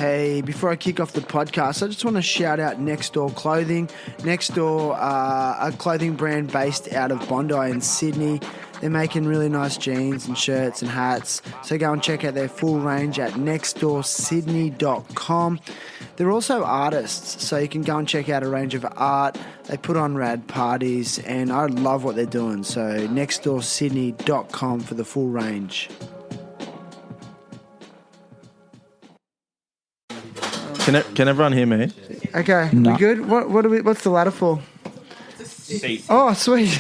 Hey, before I kick off the podcast, I just want to shout out Next Door Clothing. Next Door, a clothing brand based out of Bondi in Sydney. They're making really nice jeans and shirts and hats. So go and check out their full range at nextdoorsydney.com. They're also artists, so you can go and check out a range of art. They put on rad parties, and I love what they're doing. So nextdoorsydney.com for the full range. Can everyone hear me? Okay, No. we good? What's the ladder for? Seat. Oh, sweet.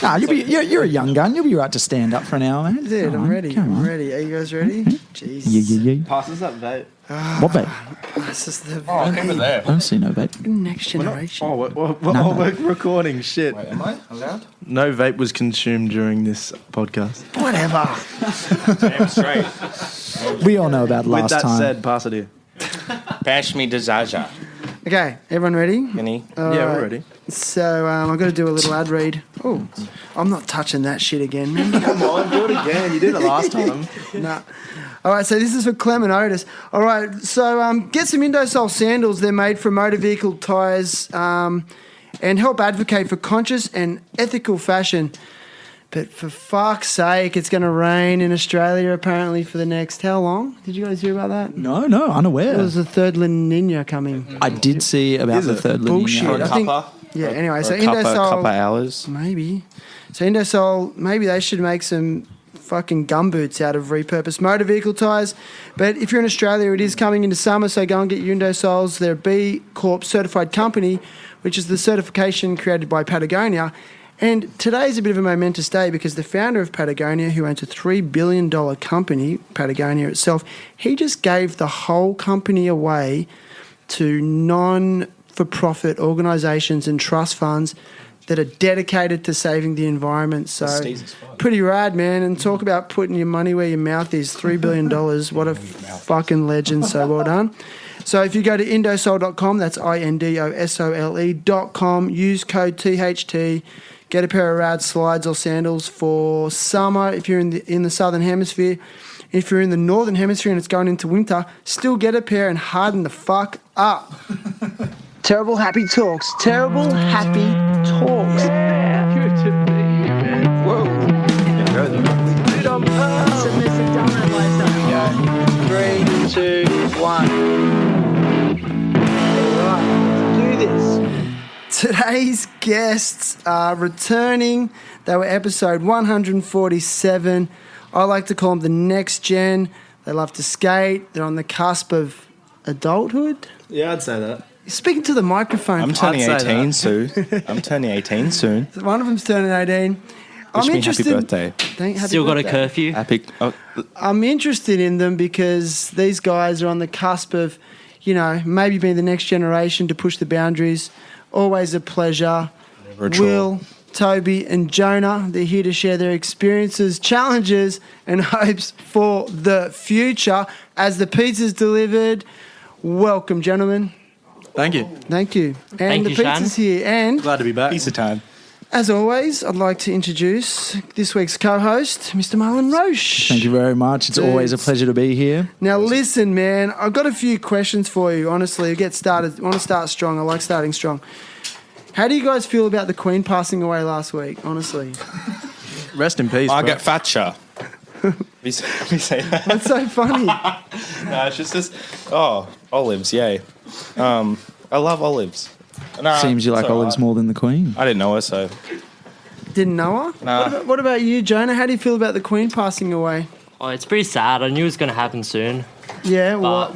Nah, you're a young gun. You'll be right to stand up for an hour, man. Dude, Come I'm on, ready. come I'm on. ready. Are you guys ready? Jeez. Yeah. Passes that vape. What vape? This is the Keep it there. I don't see no vape. next generation. We're recording shit. Wait, am I allowed? No vape was consumed during this podcast. Whatever. Damn straight. We all know about With last that time. said, pass it here. Bash me Desaja. Okay, everyone ready? Any? Yeah, we're ready. So I've got to do a little ad read. Oh, I'm not touching that shit again, man. Come on, do it again. You did it last time. Nah. All right, so this is for Clem and Otis. All right, so get some Indosol sandals. They're made from motor vehicle tyres and help advocate for conscious and ethical fashion. But for fuck's sake, it's going to rain in Australia apparently for the next, how long? Did you guys hear about that? No, unaware. It was the third La Nina coming. I did see about Is the it? third La Bullshit. Nina. I think- Cuppa? Yeah, anyway, so Or a couple Indosol... hours? Maybe. So Indosol, maybe they should make some fucking gumboots out of repurposed motor vehicle tyres. But if you're in Australia, it is coming into summer, so go and get your Indosols. They're a B Corp certified company, which is the certification created by Patagonia. And today's a bit of a momentous day because the founder of Patagonia, who owns a $3 billion company, Patagonia itself, he just gave the whole company away to non-for-profit organisations and trust funds that are dedicated to saving the environment. So pretty rad, man. And talk about putting your money where your mouth is. $3 billion. What a fucking legend. So well done. So if you go to indosol.com, that's INDOSOLE.com, use code THT, get a pair of rad slides or sandals for summer if you're in the southern hemisphere. If you're in the northern hemisphere and it's going into winter, still get a pair and harden the fuck up. Terrible happy talks. Terrible happy talks. Good to be here, man. Whoa. Submissive donut lifestyle. 3, 2, 1. Alright, let's do this. Today's guests are returning. They were episode 147. I like to call them the next gen. They love to skate. They're on the cusp of adulthood. Yeah, I'd say that. Speaking to the microphone. I'm turning I'd say 18 soon. I'm turning 18 soon. One of them's turning 18. Wish me happy birthday. Happy Still got a birthday. curfew. Happy. Oh, I'm interested in them because these guys are on the cusp of, maybe being the next generation to push the boundaries. Always a pleasure. never a chore. Will, Tobi, and Jonah. They're here to share their experiences, challenges, and hopes for the future. As the pizza's delivered, welcome, gentlemen. Thank you. Thank you. And Thank the you, pizza's Shan. here. And Glad to be back. piece of time. as always, I'd like to introduce this week's co-host, Mr. Marlon Roche. Thank you very much. It's always a pleasure to be here. Now, listen, man, I've got a few questions for you, honestly. Get started. I want to start strong. I like starting strong. How do you guys feel about the Queen passing away last week, honestly? Rest in peace, bro. Margaret Thatcher. we say that. That's so funny. No, it's just this. Oh, olives, yay. I love olives. Nah, Seems you like it's all olives right. more than the Queen. I didn't know her, so. Didn't know her? Nah. What about you, Jonah? How do you feel about the Queen passing away? Oh, it's pretty sad. I knew it was going to happen soon. Yeah, But-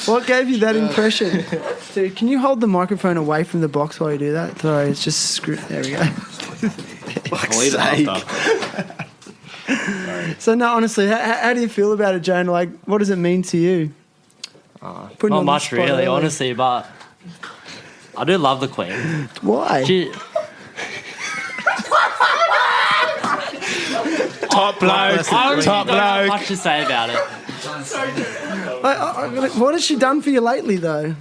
what gave you that impression? Dude, can you hold the microphone away from the box while you do that? Sorry, it's just screwed. There we go. I'll leave it after. So, no, honestly, how do you feel about it, Jonah? Like, what does it mean to you? Putting you on Not the much, spot really, early. honestly, but I do love the Queen. Why? She, Top bloke. I Top don't have bloke. much to say about it. What has she done for you lately, though?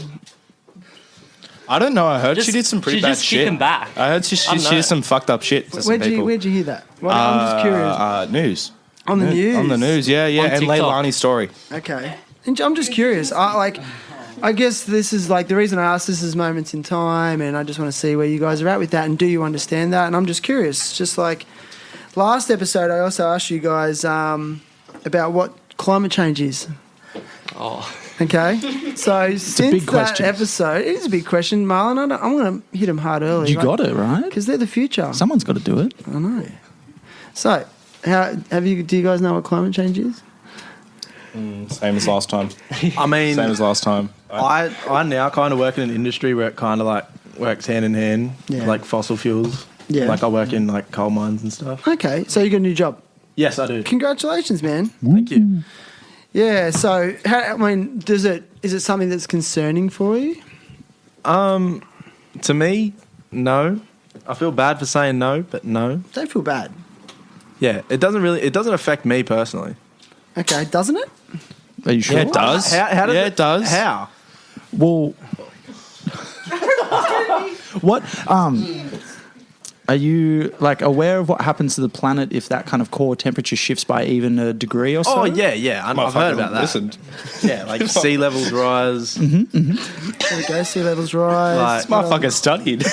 I don't know. I heard Just- she did some pretty she's bad just shit. kicking back. I heard she I don't did know. some fucked up shit to some Where'd people. you hear that? Well, I'm just curious. News. On the news. On the news, yeah. On And TikTok. Leilani's story. Okay. And I'm just curious. I guess this is like the reason I asked this is moments in time, and I just want to see where you guys are at with that, and do you understand that? And I'm just curious. Just like last episode, I also asked you guys about what climate change is. Oh, Okay, so since big that question. episode, it is a big question, Marlon. I'm going to hit him hard early. You got it, right? Because they're the future. Someone's got to do it. I know. So, do you guys know what climate change is? Same as last time. I mean, Same as last time. I now kind of work in an industry where it kind of like works hand in hand, Yeah. like fossil fuels. Yeah. Like I work in like coal mines and stuff. Okay, so you got a new job. Yes, I do. Congratulations, man. Thank you. Yeah. So, is it something that's concerning for you? To me, no. I feel bad for saying no, but no. Don't feel bad. Yeah, it doesn't affect me personally. Okay, doesn't it? Are you sure? Yeah, it does. How does Yeah, it does. How? Well, what are you like aware of what happens to the planet if that kind of core temperature shifts by even a degree or so? Oh yeah. I've heard about that. Listen, Yeah, like sea levels rise. There we go. Sea levels rise. Like- this motherfucker studied.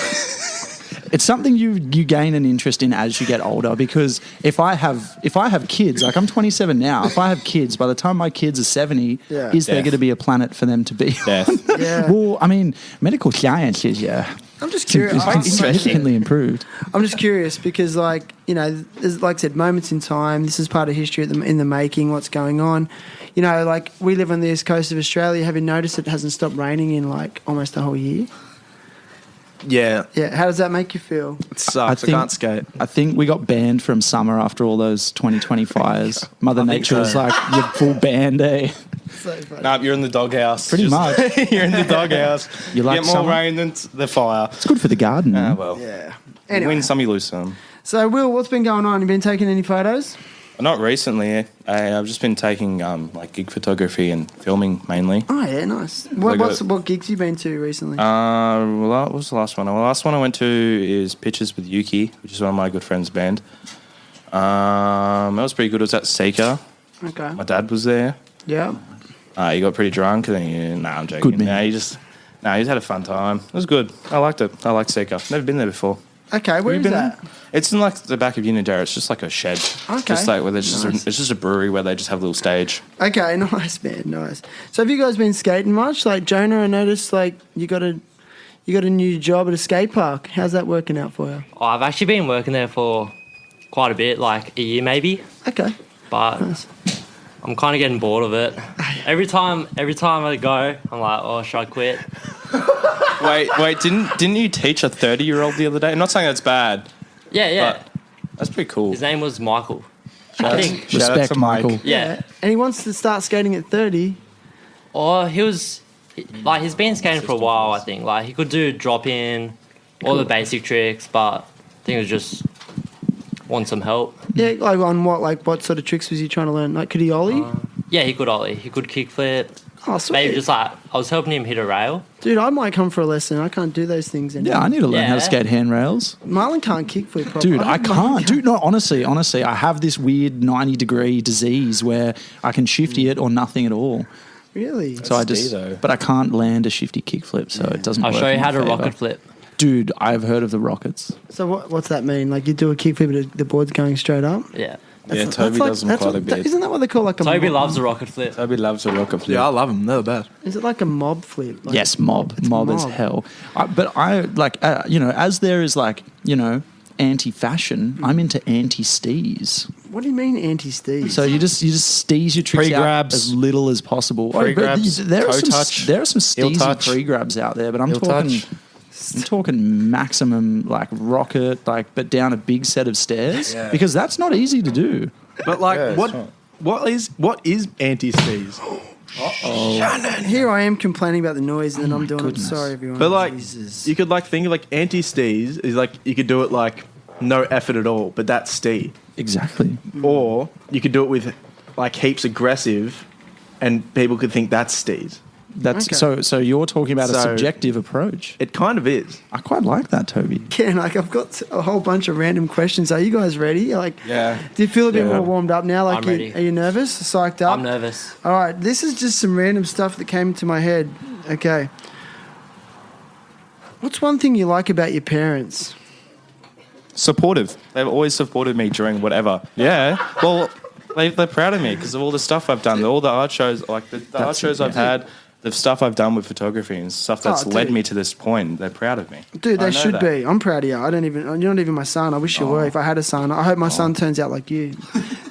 It's something you gain an interest in as you get older, because if I have kids, like I'm 27 now, if I have kids, by the time my kids are 70, Yeah. is there Death. going to be a planet for them to be? Death. Yeah. Well, I mean, medical science is I'm just curious. significantly improved. I'm just curious because, like, you know, there's, like I said, moments in time. This is part of history in the making. What's going on? You know, like we live on the east coast of Australia. Have you noticed it hasn't stopped raining in like almost a whole year? Yeah, Yeah. How does that make you feel? it sucks. I can't skate. I think we got banned from summer after all those 2020 fires. Mother think Nature was so. like, you're full banned, eh? So funny. Nah, you're in the doghouse. Pretty much. You're in the doghouse. You like get more summer? rain than the fire. It's good for the garden. Ah, man. well. Yeah. You Anyway, win some, you lose some. so Will, what's been going on? You been taking any photos? Not recently. I've just been taking like gig photography and filming mainly. Oh yeah, nice. Like What gigs you been to recently? Well, what was the last one? Well, the last one I went to is Pictures with Yuki, which is one of my good friends' band. That was pretty good. It was at Seeker. Okay. My dad was there. Yeah. He got pretty drunk, and then I'm joking. Good man. He's had a fun time. It was good. I liked it. I liked Seeker. Never been there before. Okay. Where Have is you been that? there? It's in like the back of Unidara. It's just like a shed. Okay. Just like where there's Nice. it's just a brewery where they just have a little stage. Okay, nice man, nice. So have you guys been skating much? Like Jonah, I noticed like you got a new job at a skate park. How's that working out for you? Oh, I've actually been working there for quite a bit, like a year maybe, Okay. but Nice. I'm kind of getting bored of it. Every time I go, I'm like, oh, should I quit? Wait, didn't you teach a 30-year-old the other day? I'm not saying that's bad, Yeah. but that's pretty cool. His name was Michael. I think. Shout out Respect, to Mike. Michael. Yeah. And he wants to start skating at 30. Or he's been skating for a while, I think. Like, he could do drop in, all the basic tricks, but I think it was just want some help. Yeah, like on what sort of tricks was he trying to learn? Like could he ollie? Yeah, he could ollie. He could kickflip. Oh, sweet. Maybe just like, I was helping him hit a rail. Dude, I might come for a lesson. I can't do those things anymore. Yeah, I need to learn how to Yeah. skate handrails. Marlon can't kickflip properly. Dude, I can't. Dude, no, honestly, I have this weird 90-degree disease where I can shifty it or nothing at all. Really? So I just, though. but I can't land a shifty kickflip, so it doesn't I'll work show you in my how to favour. rocket flip. Dude, I've heard of the rockets. So what's that mean? Like you do a kickflip, but the board's going straight up? Yeah. Yeah, Toby does them quite a bit. Isn't that what they call like a Toby mob? loves a rocket flip. Toby loves a rocket flip. Yeah, I love them. They're the best. Is it like a mob flip? Like, Yes, mob It's as mob. hell. But I like, as there is like, anti-fashion, I'm into anti-stees. What do you mean anti-Steve? So you just stees your tricks out Pre-grabs. as little as possible. Pre-grabs, there are toe some touch, there are some heel steezy touch. pre-grabs out there, but I'm Heel talking. touch. I'm talking maximum like rocket, like but down a big set of stairs because that's not easy to do. But like, Yeah, it's not. what is anti-steez? Here I am complaining about the noise, and then I'm doing goodness. it. Sorry, everyone. But like, Jesus. you could like think of like anti-steez is like you could do it like no effort at all, but that's steed. Exactly. Or you could do it with like heaps aggressive, and people could think that's steed. That's Okay. so you're talking about a So- subjective approach. It kind of is. I quite like that, Toby. Yeah, like I've got a whole bunch of random questions. Are you guys ready? Like, Yeah. do you feel a bit Yeah. more warmed up now? Like, I'm ready. are you nervous? Psyched up? I'm nervous. All right, this is just some random stuff that came into my head. Okay. What's one thing you like about your parents? Supportive. They've always supported me during whatever. Yeah. Well, they're proud of me because of all the stuff I've done, all the art shows, like the art shows I've had, the stuff I've done with photography and stuff that's Oh, led dude. me to this point. They're proud of me. Dude, I they know should that. be. I'm proud of you. You're not even my son. I wish you were. If I had a son, I hope my son turns out like you.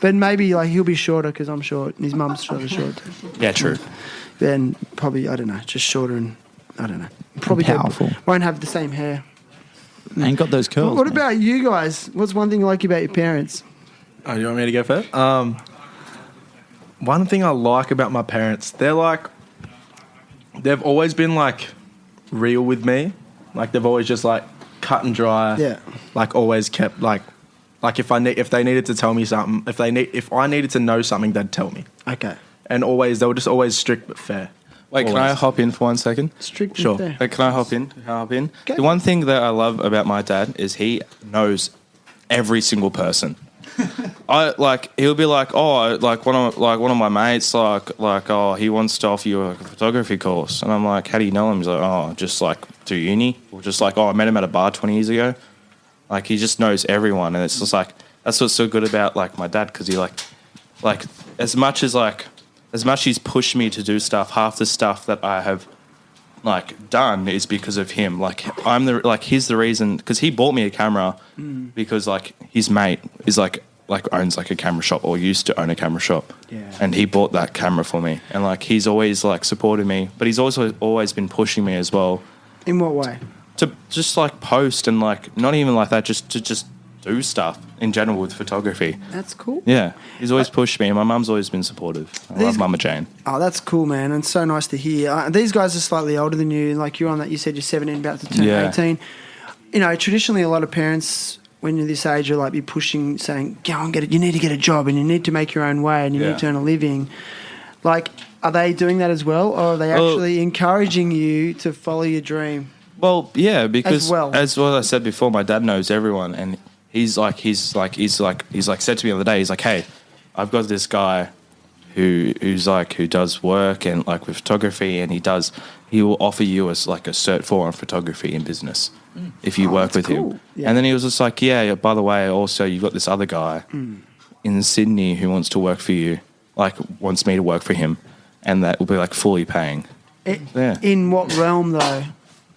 But maybe like he'll be shorter because I'm short and his mum's sort of short. Yeah, true. Then probably, I don't know, just shorter and I don't know. Probably Powerful. won't have the same hair. Ain't got those curls. What man. about you guys? What's one thing you like about your parents? Oh, you want me to go first? One thing I like about my parents, they've always been like real with me. Like they've always just like cut and dry. Yeah. Like always kept like if they needed to tell me something, if I needed to know something, they'd tell me. Okay. And they were just always strict but fair. Wait, can I Always. hop in for 1 second? Strict Sure. and fair. Wait, can I hop in? Can I hop in? Okay. The one thing that I love about my dad is he knows every single person. He'll be like, oh, like one of my mates, oh, he wants to offer you a photography course, and I'm like, how do you know him? He's like, oh, just like through uni, or just like, oh, I met him at a bar 20 years ago. Like he just knows everyone, and it's just like that's what's so good about like my dad because he like as much he's pushed me to do stuff, half the stuff that I have like done is because of him. Like he's the reason because he bought me a camera because like his mate is like owns like a camera shop or used to own a camera shop. Yeah. And he bought that camera for me. And like he's always like supported me, but he's also always been pushing me as well In what way? to just like post and like not even like that, just to just do stuff in general with photography. That's cool. Yeah. He's always pushed me and my mum's always been supportive. I love Mama Jane. Oh, that's cool, man, and so nice to hear. These guys are slightly older than you. Like you're on that. You said you're 17, about to turn Yeah. 18. You know, traditionally, a lot of parents, when you're this age, are like be pushing, saying, "Go and get it. You need to get a job, and you need to make your own way, and you Yeah. need to earn a living." Like, are they doing that as well, or are they actually encouraging you to follow your dream? Well, yeah, because As well. I said before, my dad knows everyone, and he's said to me the other day, he's like, hey, I've got this guy who does work and like with photography, and he will offer you as like a Cert 4 on photography in business if you work with cool. him. Yeah. And then he was just like, yeah, by the way, also you've got this other guy in Sydney who wants to work for you, like wants me to work for him, and that will be like fully paying. Yeah. In what realm, though?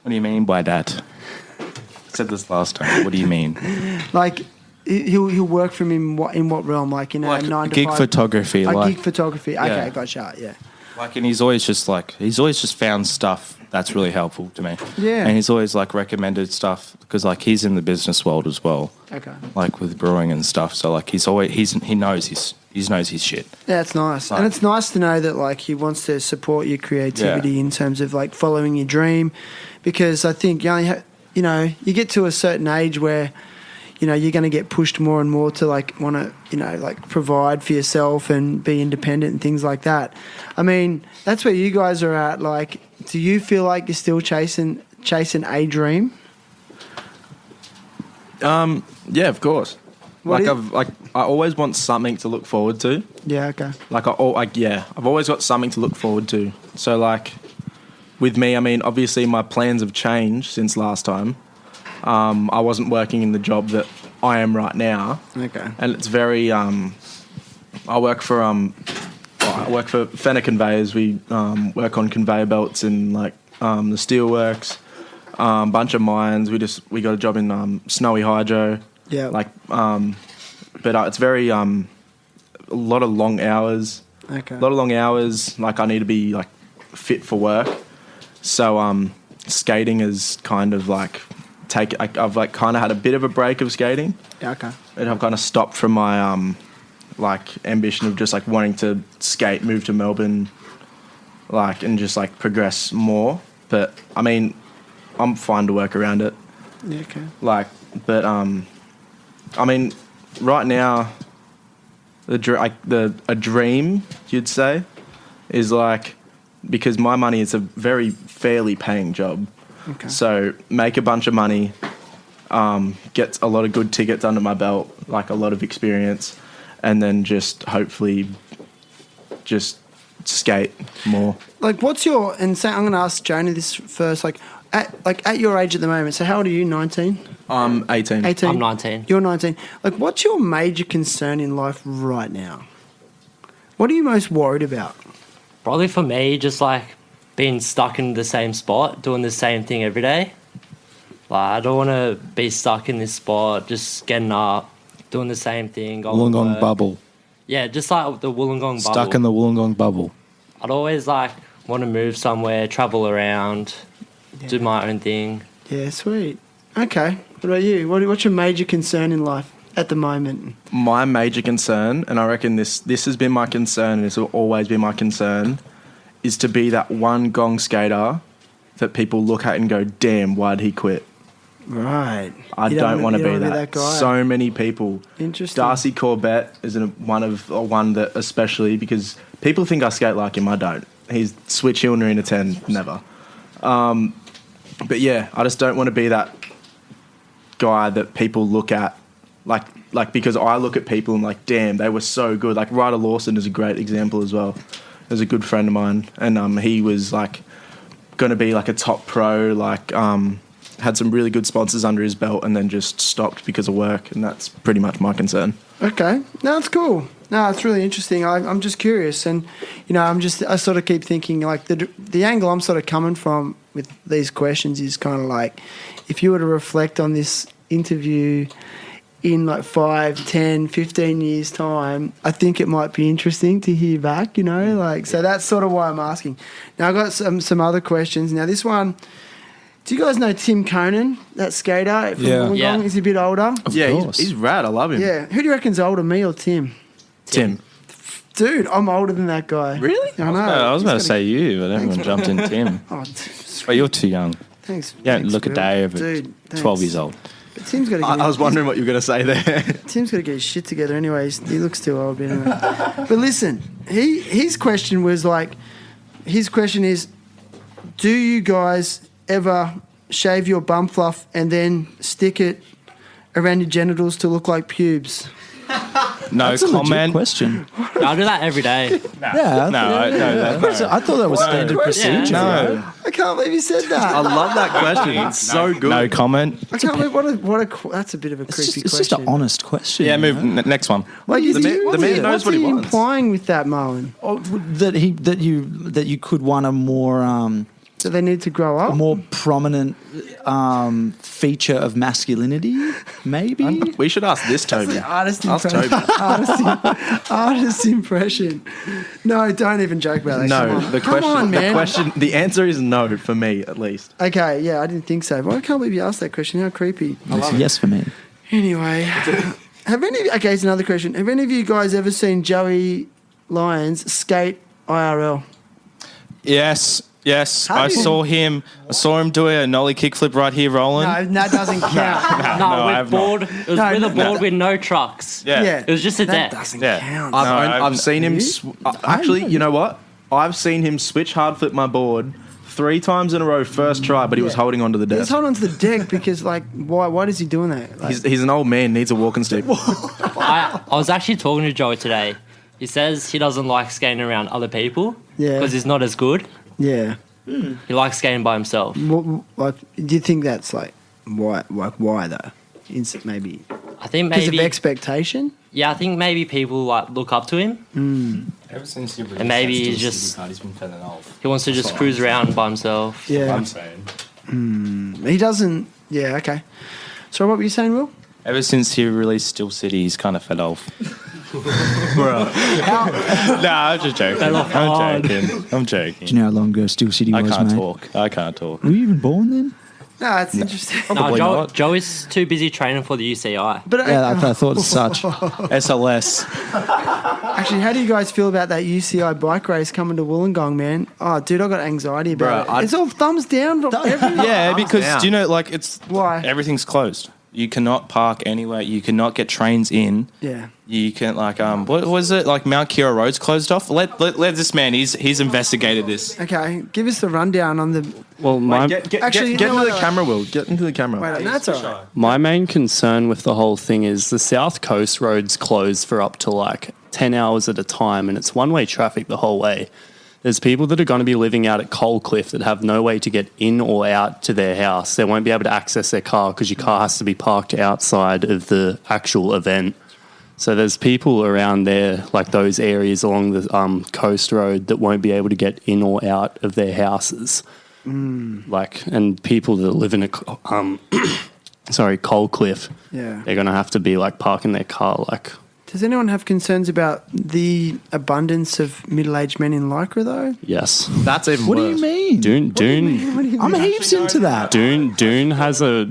What do you mean by that? I said this last time. What do you mean? Like, he'll work from in what realm? Like in Like a 9 to gig 5? photography. Gig photography. Okay, Yeah. gotcha. Yeah. Like, and he's always just found stuff that's really helpful to me. Yeah. And he's always like recommended stuff because like he's in the business world as well. Okay. Like with brewing and stuff. So like he knows his shit. Yeah, it's nice. And it's nice to know that like he wants to support your creativity in terms of like following your dream, because I think you only you get to a certain age where you're going to get pushed more and more to like want to like provide for yourself and be independent and things like that. I mean, that's where you guys are at. Like, do you feel like you're still chasing a dream? Yeah, of course. What I always want something to look forward to. Yeah. Okay. I've always got something to look forward to. So like, with me, I mean, obviously my plans have changed since last time. I wasn't working in the job that I am right now. Okay. And it's very. I work for Fenner Conveyors. We work on conveyor belts in like the steelworks, bunch of mines. We got a job in Snowy Hydro. Yeah. Like, but it's very a lot of long hours. Okay. A lot of long hours. Like I need to be like fit for work. So skating is kind of like I've like kind of had a bit of a break of skating. Yeah. Okay. And I've kind of stopped from my like ambition of just like wanting to skate, move to Melbourne, like and just like progress more. But I mean, I'm fine to work around it. Yeah. Okay. Like, but I mean, right now, a dream you'd say is like because my money is a very fairly paying job. Okay. So make a bunch of money, get a lot of good tickets under my belt, like a lot of experience, and then just hopefully just skate more. Like, what's your, and say I'm going to ask Jonah this first, at your age at the moment, so how old are you, 19? I'm 18. 18? I'm 19. You're 19. Like, what's your major concern in life right now? What are you most worried about? Probably for me, just like being stuck in the same spot, doing the same thing every day. Like, I don't want to be stuck in this spot, just getting up, doing the same thing. going to Wollongong work. bubble. Yeah, just like the Wollongong bubble. Stuck in the Wollongong bubble. I'd always like want to move somewhere, travel around, do my own thing. Yeah, sweet. Okay. What about you? What's your major concern in life at the moment? My major concern, and I reckon this has been my concern and this will always be my concern, is to be that one gong skater that people look at and go, damn, why'd he quit? Right. I You don't want to you be that. guy. So many people. Interesting. Darcy Corbett is one that especially because people think I skate like him. I don't. He's switch hill in a 10, never. But yeah, I just don't want to be that guy that people look at like because I look at people and like, damn, they were so good. Like Ryder Lawson is a great example as well. There's a good friend of mine, and he was like going to be like a top pro, like had some really good sponsors under his belt, and then just stopped because of work, and that's pretty much my concern. Okay. No, it's cool. No, it's really interesting. I'm just curious, and I sort of keep thinking like the angle I'm sort of coming from with these questions is kind of like if you were to reflect on this interview in like 5, 10, 15 years time, I think it might be interesting to hear back, so that's sort of why I'm asking. Now I've got some other questions. Now this one, do you guys know Tim Conan, that skater from Wollongong? Yeah. He's a bit older. He's rad. I love him. Yeah. Who do you reckon's older, me or Tim? Tim. Dude, I'm older than that guy. Really? I know. I was about to He's say you, but everyone jumped in Tim. got But you're too young. thanks. You don't thanks, look a Bill. day over Dude, 12 thanks. years old. But Tim's got to. I was wondering what you were going to say there. Tim's got to get his shit together. Anyway, he looks too old. But anyway, but listen, his question was like, his question is, do you guys ever shave your bum fluff and then stick it around your genitals to look like pubes? No That's a legit comment. question. I do that every day. Yeah. I thought that was standard procedure. No, I can't believe you said that. I love that question. It's so good. no comment. I can't believe that's a bit of a creepy It's question. just an honest question. Yeah, you move know? next one. Like, The man knows what he wants. implying with that, Marlon? Oh, that you could want a more Do they need to grow up? prominent feature of masculinity, maybe. We should ask this Toby. Artist Ask impression. Toby. Artist impression. No, don't even joke about that. No, Come on, man. the answer is no for me at least. Okay, yeah, I didn't think so. But I can't believe you asked that question. How creepy. It's a yes for me. Anyway, here's another question. Have any of you guys ever seen Joey Lyons skate IRL? Yes. How I do you- saw him do a nollie kickflip right here rolling. No, that doesn't count. No, I with have board. It was No, with a no, board with no trucks. Yeah. It was just a that deck. doesn't Yeah. count. I've seen him. You? Actually, you know what? I've seen him switch hard flip my board 3 times in a row, first try, but he was holding onto the He's desk. holding on to the deck because, like, why is he doing that? Like, He's an old man, needs a walking stick. I was actually talking to Joey today. He says he doesn't like skating around other people Yeah. because he's not as good. yeah. He likes skating by himself. Like, do you think that's like why? Like, why though? Maybe I think because of maybe expectation. I think maybe people like look up to him. Ever since you And maybe he's just he's been feeling off. he wants to just cruise around by himself. Yeah, saying. he doesn't. Yeah, okay. So what were you saying, Will? Ever since he released Still City, he's kind of fed off. No, I'm just joking. I'm joking. Do you know how long ago Steel City I was, can't mate? talk. I can't talk. Were you even born then? No, it's interesting. No, Probably not. Joey's too busy training for the UCI. But Yeah, I thought as such. SLS. actually, how do you guys feel about that UCI bike race coming to Wollongong, man? Oh, dude, I got anxiety about Bro, it. It's all thumbs down from everyone. Yeah, because down. do you know, like, it's Why? everything's closed. You cannot park anywhere. You cannot get trains in. Yeah. You can what was it, like Mount Kira Road's closed off? Let this man. He's investigated this. Okay, give us the rundown on the. Well, Get Actually, into you know the what? camera, Will. Get into the camera. Wait, that's all right. my main concern with the whole thing is the South Coast roads closed for up to like 10 hours at a time, and it's one-way traffic the whole way. There's people that are going to be living out at Coal Cliff that have no way to get in or out to their house. They won't be able to access their car because your car has to be parked outside of the actual event. So there's people around there, like those areas along the coast road, that won't be able to get in or out of their houses. And people that live in Coal Cliff, Yeah. they're going to have to be like parking their car like. Does anyone have concerns about the abundance of middle-aged men in Lycra, though? Yes. That's even What worse. do you mean? Dune. I'm heaps into that. Dune has a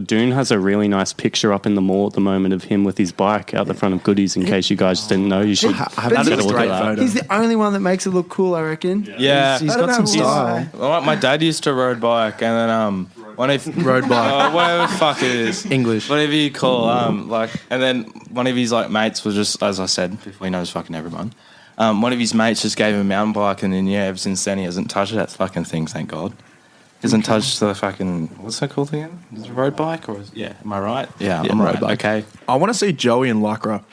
really nice picture up in the mall at the moment of him with his bike out the front of Goodies. In case you guys didn't know, you should But have a he's- look great at that. photo. He's the only one that makes it look cool, I reckon. Yeah, He's I don't got some know style. why. Well, my dad used to road bike, and then one of Road bike. whatever the fuck it is, English. whatever you call and then one of his like mates was just, as I said before, he knows fucking everyone. One of his mates just gave him a mountain bike, and then ever since then he hasn't touched that fucking thing. Thank God, he hasn't touched the fucking, what's that called again? Is it a road bike or am I right? Yeah, I'm road right. bike. Okay, I want to see Joey in Lycra.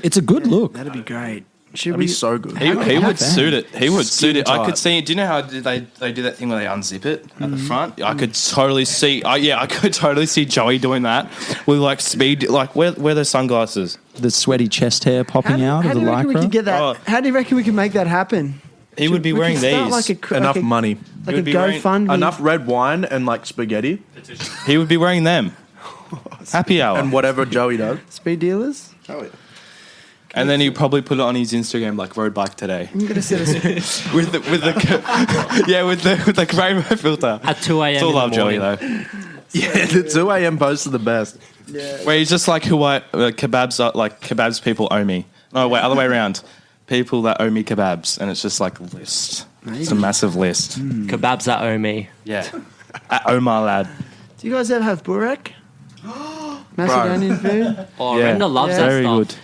It's a good look. That'd be great. Should That'd we? be so good. he would fan. suit it. He would suit it. I tight. could see. Do you know how they do that thing where they unzip it at the front? I could totally see. I could totally see Joey doing that with like speed. Like where are those sunglasses? The sweaty chest hair popping out How of do the you reckon we could lycra. get that? Oh. How do you reckon we can make that happen? He would be We wearing could start these. like a, Enough like a, money. like He a would be wearing- GoFundMe. Enough red wine and like spaghetti He would be wearing them. Happy hour. and whatever Joey does. Speed dealers. Oh yeah. And then he'd probably put it on his Instagram like road bike today. I'm gonna set us. with the with the rainbow filter. At 2 a.m. Still in the love Joey morning. though. Yeah, the 2 a.m. posts are the best. Where he's just like kebabs people owe me. No, wait, other way around. People that owe me kebabs, and it's just like a list. It's a massive list. Kebabs that owe me. Yeah. At Omar lad. Do you guys ever have burek? Macedonian food. Oh, Yeah. Renda loves Yeah. that Very stuff. good.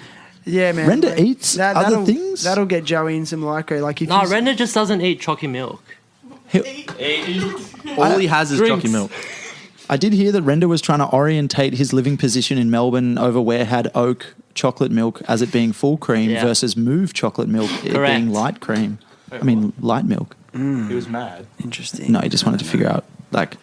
Yeah, man. Renda eats other that'll- things? That'll get Joey in some lycra. Like if No, he's- Renda just doesn't eat chalky milk. All he has is Drinks. jockey milk. I did hear that Renda was trying to orientate his living position in Melbourne over where had oak chocolate milk as it being full cream Yeah. versus move chocolate milk it Correct. being light cream. I mean, light milk. He was mad. Interesting. No, he just wanted to figure out, like,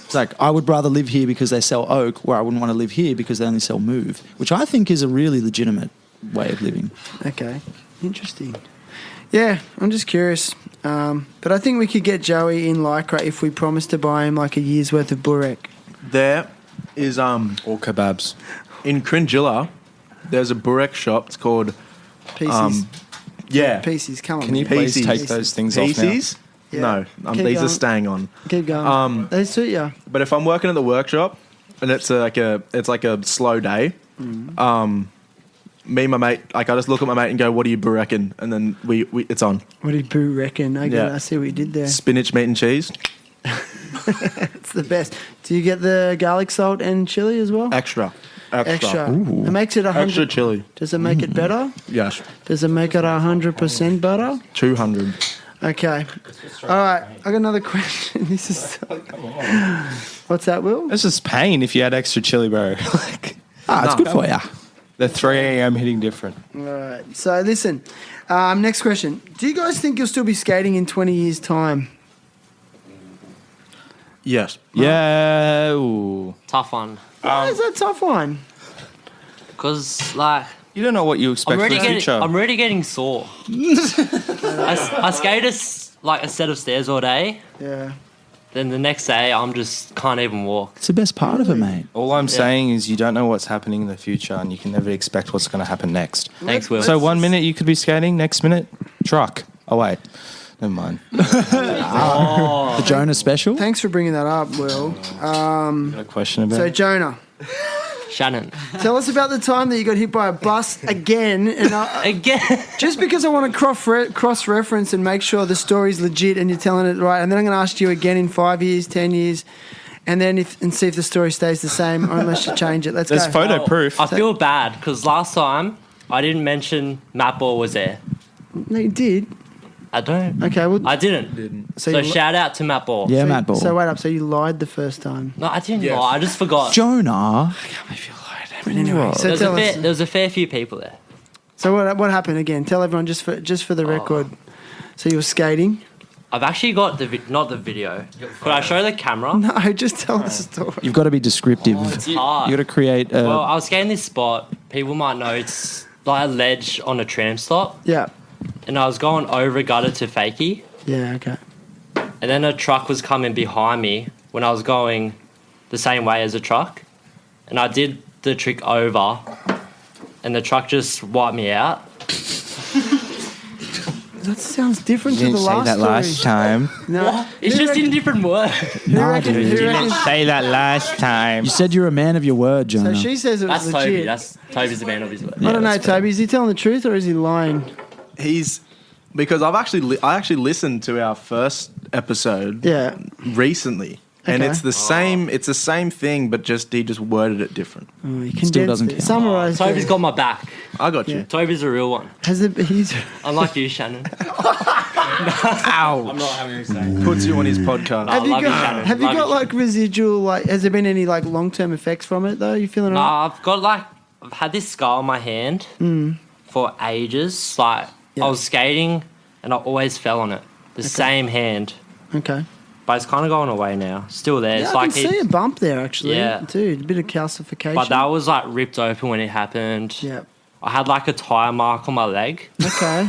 it's like, I would rather live here because they sell oak, where I wouldn't want to live here because they only sell move, which I think is a really legitimate way of living. Okay. Interesting. Yeah, I'm just curious. But I think we could get Joey in lycra if we promise to buy him like a year's worth of burek. There is Or kebabs. in Cringilla, there's a burek shop. It's called Pieces. yeah. Pieces. Come on. Can you man. please Pieces. take those things off now? Pieces? Yeah. No, Keep these going. are staying on. Keep going. They suit you. But if I'm working at the workshop and it's like a slow day, me and my mate, like I just look at my mate and go, "What do you reckon?" And then we it's on. What did Boo reckon? Okay, Yeah. I see what you did there. Spinach, meat, and cheese, It's the best. Do you get the garlic salt and chili as well? extra. Extra. It makes it 100. Extra chili. Does it make it better? Yes, Does it make it 100% better? 200. Okay. All right. I got another question. This is. What's that, Will? It's just pain if you had extra chili, bro. Like, It's good for you. the 3 a.m. hitting different. All right. So listen. Next question. Do you guys think you'll still be skating in 20 years' time? Yes. Yeah. Ooh. Tough one. Why is that a tough one? Because, like, You don't know what you expect for the future. I'm already getting sore. I skate a set of stairs all day. Yeah. Then the next day, I'm just can't even walk. It's the best part of it, mate. All I'm saying is you don't know what's happening in the future, and you can never expect what's going to happen next. Thanks, Will. So 1 minute you could be skating, next minute truck. Oh wait, never mind. The Jonah special. Thanks for bringing that up, Will. Got a question about So it? Jonah, Shannon. tell us about the time that you got hit by a bus again. And Again. just because I want to cross-reference and make sure the story's legit and you're telling it right, and then I'm going to ask you again in 5 years, 10 years. and then see if the story stays the same or unless you change it. Let's There's go. photo proof. I feel bad because last time I didn't mention Matt Ball was there. No, you did. I don't. Okay, well, I didn't. so So you, shout out to Matt Ball. Yeah, Matt Ball. So wait up. So you lied the first time. No, I didn't Yes. lie. I just forgot. Jonah. But anyway, so tell us. There was a fair few people there. So what happened again? Tell everyone just for the record. So you were skating. I've actually got not the video. Could I show the camera? No, just tell us the story. You've got to be descriptive. It's hard. You got to create a. Well, I was skating this spot. People might know it's like a ledge on a tram stop. Yeah. And I was going over a gutter to fakie. Yeah. Okay. And then a truck was coming behind me when I was going the same way as a truck. And I did the trick over. And the truck just wiped me out. That sounds different to the last story. time. No. It's just in different words. Nah, dude. Who reckons- Say that last time. You said you're a man of your word, So Jonah. she says it was That's legit. Toby. Toby's the man of his word. I don't know, Toby. Is he telling the truth or is he lying? He's because I actually listened to our first episode Yeah. recently, and Okay. it's the same thing, but he just worded it different. Oh, he Still doesn't condensed it. count. Summarise. Toby's got my back. I got Yeah. you. Toby's a real one. Has it? He's. Unlike you, Shannon. Ow! I'm not having a say. Puts you on his podcast. No. Have you love you, got? Shannon. Have you Love got you, like residual? Like, has there been any like long-term effects from it though? You feeling alright? I've had this scar on my hand for ages. Like Yeah. I was skating and I always fell on it. The same hand. Okay. But it's kind of going away now. Still there. Yeah, It's I like can see a bump there actually. Yeah. Dude, a bit of calcification. but that was like ripped open when it happened. Yeah. I had like a tire mark on my leg. Okay.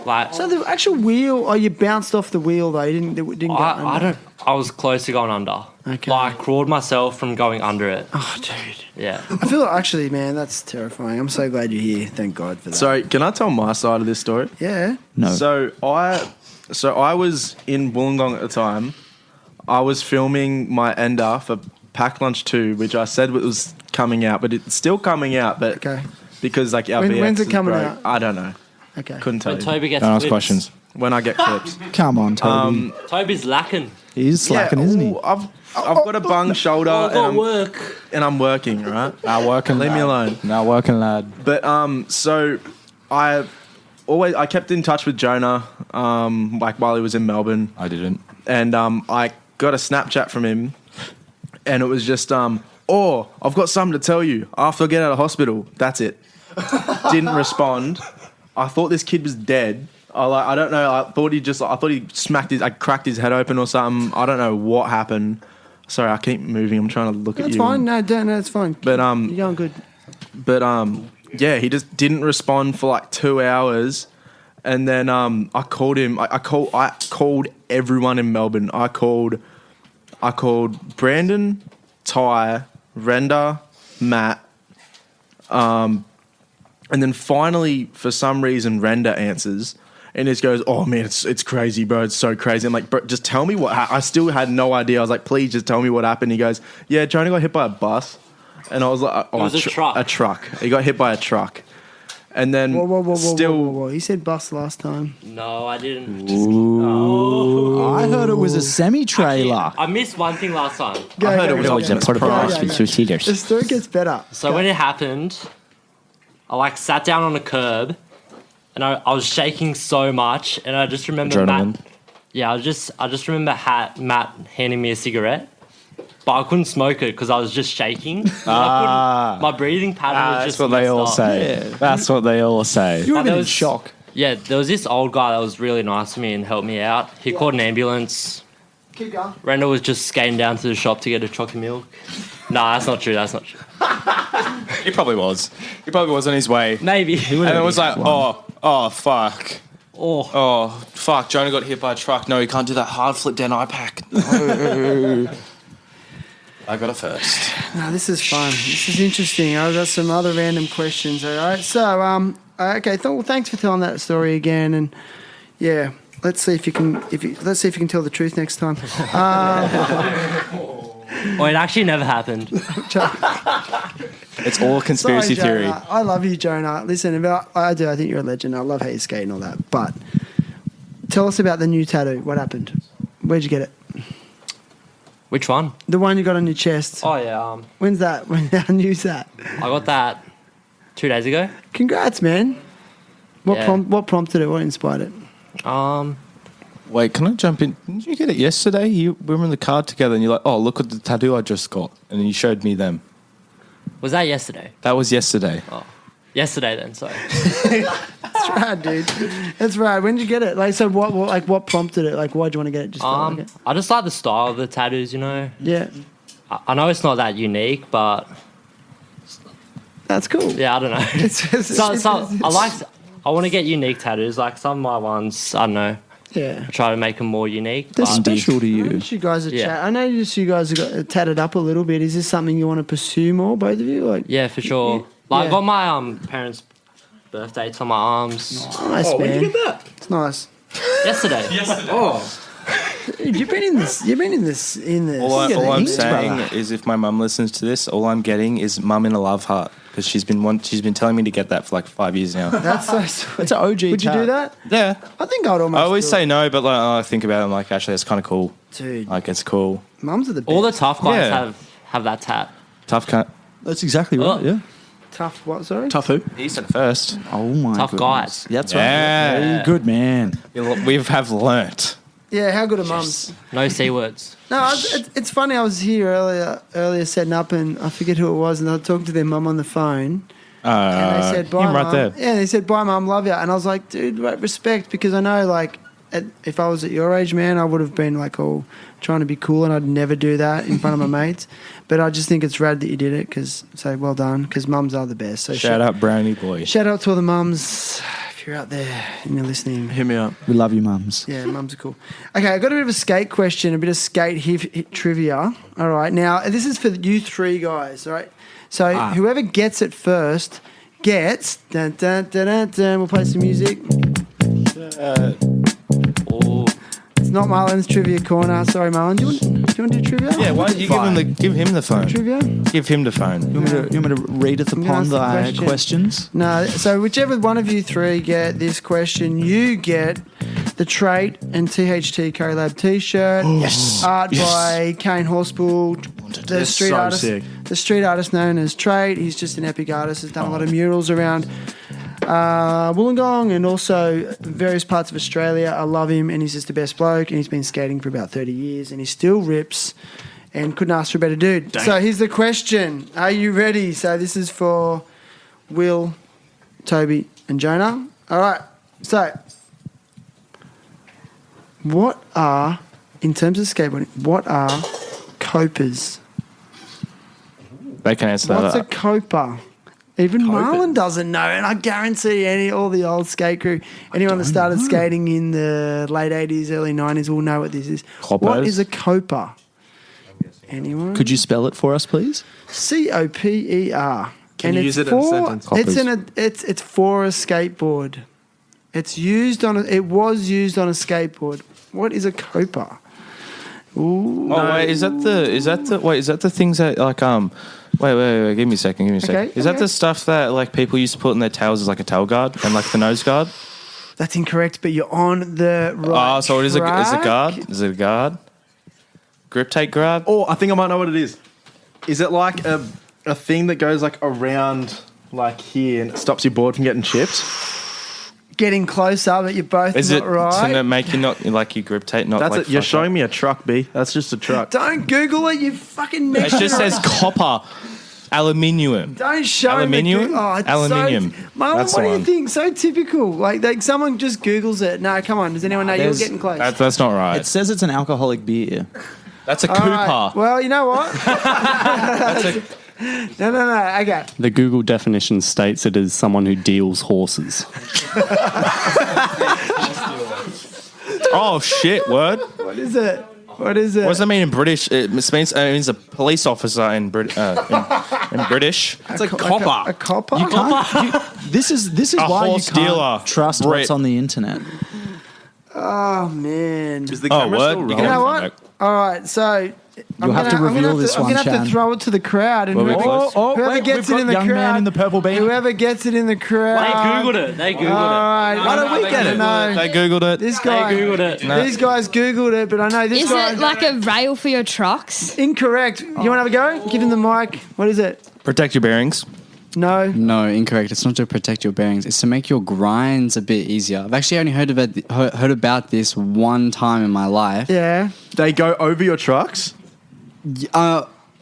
Like So the actual wheel, you bounced off the wheel though. You didn't go I under. don't. I was close to going under. Okay. Like I crawled myself from going under it. Oh, dude. Yeah. I feel actually, man, that's terrifying. I'm so glad you're here. Thank God for that. So, can I tell my side of this story? Yeah. No. So I was in Wollongong at the time. I was filming my ender for Pack Lunch 2, which I said was coming out, but it's still coming out. But Okay. because like our When's BX it coming broke, out? I don't know. Okay. Couldn't tell When you. Toby gets Don't ask clips. questions. When I get clips. Come on, Toby. Toby's lacking. He's slacking, isn't he? I've got a bung shoulder I've got and work. I'm working, right? Now working. Leave me alone. Now working, lad. But so I kept in touch with Jonah like while he was in Melbourne, I didn't. and I got a Snapchat from him, and it was just oh, I've got something to tell you after I get out of hospital. That's it. Didn't respond. I thought this kid was dead. I don't know. I thought I cracked his head open or something. I don't know what happened. Sorry, I keep moving. I'm trying to look at That's you. fine. No, don't. No, it's fine. But You're going good. But yeah, he just didn't respond for like 2 hours, and then I called him. I called everyone in Melbourne. I called Brandon, Ty, Renda, Matt, and then finally, for some reason, Renda answers. And just goes, oh man, it's crazy, bro. It's so crazy. I'm like, bro, just tell me what. I still had no idea. I was like, please, just tell me what happened. He goes, yeah, Jonah got hit by a bus, and I was like, oh, It was a truck. A truck. He got hit by a truck, and then Whoa. He said bus last time. No, I didn't. I heard it was a semi-trailer. I missed one thing last time. Go, I heard go, it was go, Optimus go, go, Prime. go, go. The story gets better. So when it happened, I like sat down on a curb, and I was shaking so much, and I just remember Adrenaline. Matt. Yeah, I just remember Matt handing me a cigarette, but I couldn't smoke it because I was just shaking. My breathing pattern was That's just. what they messed all up. say. That's what they all say. You would have there been in was- shock. Yeah, there was this old guy that was really nice to me and helped me out. He called an ambulance. Keep going. Randall was just skating down to the shop to get a chocolate milk. Nah, that's not true. He probably was. He probably was on his way. Maybe. And it was like, oh, fuck. Oh, Oh, fuck. Jonah got hit by a truck. No, he can't do that hard flip down iPack. No. I got it first. No, this is fun. This is interesting. I've got some other random questions. All right. So, okay. Well, thanks for telling that story again. And yeah, let's see if you can. Let's see if you can tell the truth next time. well, it actually never happened. It's all conspiracy Sorry, theory. Jonah. I love you, Jonah. Listen, I do. I think you're a legend. I love how you skate and all that. But tell us about the new tattoo. What happened? Where'd you get it? Which one? The one you got on your chest. Oh yeah. When's that? How new's that? I got that 2 days ago. Congrats, man. What Yeah. what prompted it? What inspired it? Wait, can I jump in? Didn't you get it yesterday? We were in the car together, and you're like, "Oh, look at the tattoo I just got," and then you showed me them. Was that yesterday? That was yesterday. Oh, yesterday then. Sorry. That's right, dude. That's right. When did you get it? Like, so what prompted it? Like, why'd you want to get it? Just felt like it? I just like the style of the tattoos. You know. Yeah, I know it's not that unique, but that's cool. yeah, I don't know. I want to get unique tattoos. Like some of my ones, I don't know. Yeah. Try to make them more unique. They're but- special to I you. noticed you guys are Yeah. chat. I noticed you guys have got tatted up a little bit. Is this something you want to pursue more, both of you? Like, Yeah, for sure. Like Yeah. I got my parents' birth dates on my arms nice, man. Where'd you get that? It's nice. yesterday. Dude, you've been in this. You've been in this. All Yeah, I'm English, saying brother. is, if my mum listens to this, all I'm getting is mum in a love heart, because she's been telling me to get that for like 5 years now. That's so sweet. It's an OG Would you do that? Yeah, I think I'd almost. I always do say it. no, but like I think about it, I'm like, actually, that's kind of cool. Dude, Like, it's cool. mums are the best. All the tough guys Yeah. have that tat. Tough cut. That's exactly right. Oh. Yeah. tough. What? Sorry. Tough who? He said it first. Oh my. Tough goodness. guys. That's Yeah. right. Very good man. We have learnt. Yeah. How good are mums? No C words. No, it's funny. I was here earlier setting up, and I forget who it was, and I was talking to their mum on the phone. And they said, bye, him right Mum. there. Yeah, they said, bye, Mum, love you. And I was like, dude, right, respect, because I know, like, if I was at your age, man, I would have been, like, all trying to be cool, and I'd never do that in front of my mates. But I just think it's rad that you did it, because, so well done, because mums are the best. So Shout out Brownie Boy. Shout out to all the mums, if you're out there and you're listening. Hit me up. We love you, mums. Yeah, mums are cool. Okay, I got a bit of a skate question, a bit of skate hit trivia. All right, now, this is for you three guys, all right? So whoever gets it first gets... Dun, dun, dun, dun, dun, we'll play some music. Oh, It's not Marlon's trivia corner. Sorry, Marlon. Do you want to do trivia? Yeah, why don't you give him the phone? Trivia? Give him the phone. You want me to read it gonna upon ask the the question. questions? No, so whichever one of you three get this question, you get the Trait and THT Co-Lab T-shirt. Yes. Art by Kane Horspool, the street so artist. sick. The street artist known as Trait. He's just an epic artist. Has done a lot of murals around Wollongong and also various parts of Australia. I love him, and he's just the best bloke. And he's been skating for about 30 years, and he still rips. And couldn't ask for a better dude. So here's the question: are you ready? So this is for Will, Toby, and Jonah. All right. So, what are, in terms of skateboarding, what are copers? They can answer What's a that. coper? Even Marlon doesn't know, and I guarantee all the old skate crew, anyone that started skating in the late 80s, early 90s will know what this is. What Coppers? is a coper? Anyone? Could you spell it for us, please? COPER. Can you use it in a sentence? It's for a skateboard. It was used on a skateboard. What is a coper? Ooh. Oh wait, is that the things that like wait, give me a second. Okay, Is that okay. the stuff that like people used to put in their tails as like a tail guard and like the nose guard? That's incorrect, but you're on the right. Oh, so it is a track. guard? Is it a guard? Grip tape guard? Oh, I think I might know what it is. Is it like a thing that goes like around like here and it stops your board from getting chipped? Getting closer, but you're both Is not it right. to make you not like your grip tape not That's like it. You're fuck showing up? me a truck, B. That's just a truck. Don't Google it, you fucking It mixture. just says copper, aluminium. Don't show Aluminium? me. Oh, it's Aluminium. So, Marlon, That's what the do you one. think? So typical. Like someone just Googles it. No, come on. Does anyone know you're There's- getting close? That's not right. It says it's an alcoholic beer. That's a All Cooper. right. Well, you know what? No. Okay. The Google definition states it is someone who deals horses. Oh shit! Word. What is it? What is it? What does that mean in British? It means a police officer in British. It's a copper. A copper? You can't. This is A why you horse can't dealer. trust Brit. what's on the internet. Oh, man. Is the Oh, camera word? still You rolling? can You know have what? All right. So You'll have to reveal this one, I'm going to have Chan. to throw it to the crowd. And Well, we're whoever, close. whoever wait, gets we've it in got the young crowd. man in the purple beanie. Whoever gets it in the crowd. They Googled it. They Googled All right. Why don't we get it? No. They Googled it. This it. guy. They Googled it. These guys Googled it, but I know this Is guy. it like a rail for your trucks? Incorrect. You want to have a go? Give him the mic. What is it? Protect your bearings. No. No, incorrect. It's not to protect your bearings. It's to make your grinds a bit easier. I've actually only heard about this one time in my life. Yeah. They go over your trucks.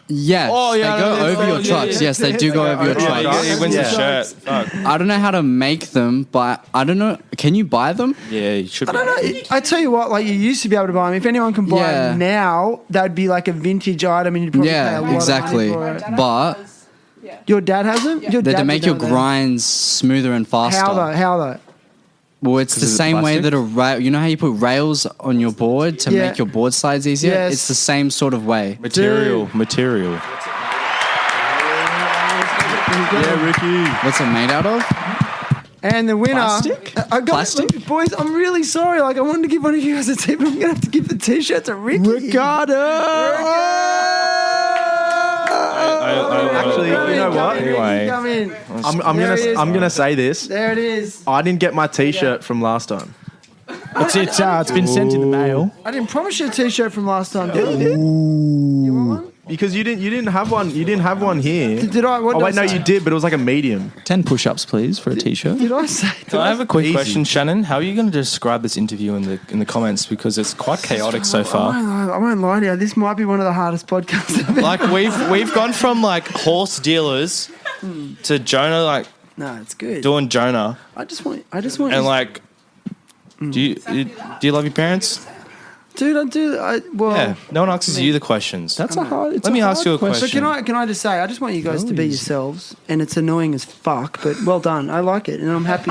Yes, Oh, yeah, they go no, over your yeah, trucks. yeah. Yes, they do go over your Yeah, trucks. He wins Yeah. the shirt. Fuck. I don't know how to make them, but I don't know. Can you buy them? Yeah, you should. I don't know. I tell you what, like you used to be able to buy them. If anyone can buy Yeah. them now, that'd be like a vintage item, and you'd probably pay a Yeah, lot exactly. of money for it. But Your dad has them. Your they dad make would your know that. grinds smoother and faster. How though? How though? Well, it's the 'Cause it's same way plastic? that a rail. You know how you put rails on your board to Yeah. make your board slides easier? Yes. It's the same sort of way. Material. Yeah, Ricky. What's it made out of? And the winner, Plastic? I got Plastic? look, boys. I'm really sorry. Like I wanted to give one of you guys a tip, but I'm gonna have to give the t-shirt to Ricky. Actually, you know what? Anyway. Come in. I'm gonna say this. There it is. I didn't get my T-shirt from last time. It's been sent in the mail. I didn't promise you a t-shirt from last time, did I? You want one? Because you didn't have one. You didn't have one here. Did I? What Oh did wait, I no, say? you did, but it was like a medium. 10 push-ups, please, for a T-shirt. Did I say? So I have a quick Easy. question, Shannon. How are you going to describe this interview in the comments? Because it's quite chaotic so far. I won't lie to you. This might be one of the hardest podcasts I've ever. Like we've gone from like horse dealers to Jonah, like No, it's good. doing Jonah, I just want. and like, do you love your parents? dude, I do. Well. Yeah. No one asks you the questions. That's a hard. It's Let me a ask hard you a But question. can I just say, I just want you guys to be yourselves, and it's annoying as fuck, but well done. I like it, and I'm happy.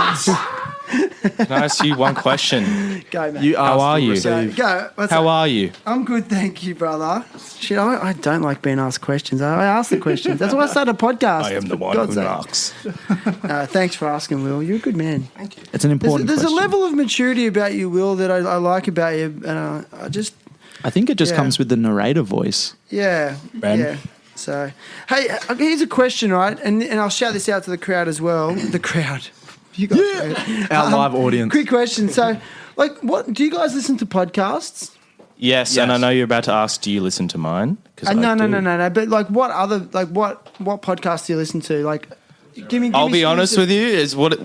Can I ask you one question? Go, man. You How asked are to you? receive. Go. What's How up? are you? I'm good, thank you, brother. Shit, I don't like being asked questions. I ask the questions. That's why I started a podcast. I am the for one God's who sake. knocks. Thanks for asking, Will. You're a good man. It's an important There's a question. level of maturity about you, Will, that I like about you, and I just. I think it just Yeah. comes with the narrator voice. Yeah, Ben? yeah. So, hey, here's a question, right? And I'll shout this out to the crowd as well. The crowd, you guys. Yeah. Our live audience. Quick question. So, like, what do you guys listen to podcasts? Yes, and I know you're about to ask, do you listen to mine? 'Cause I No. do. But like, what other what podcasts do you listen to? Like, give me. I'll be honest with you, is what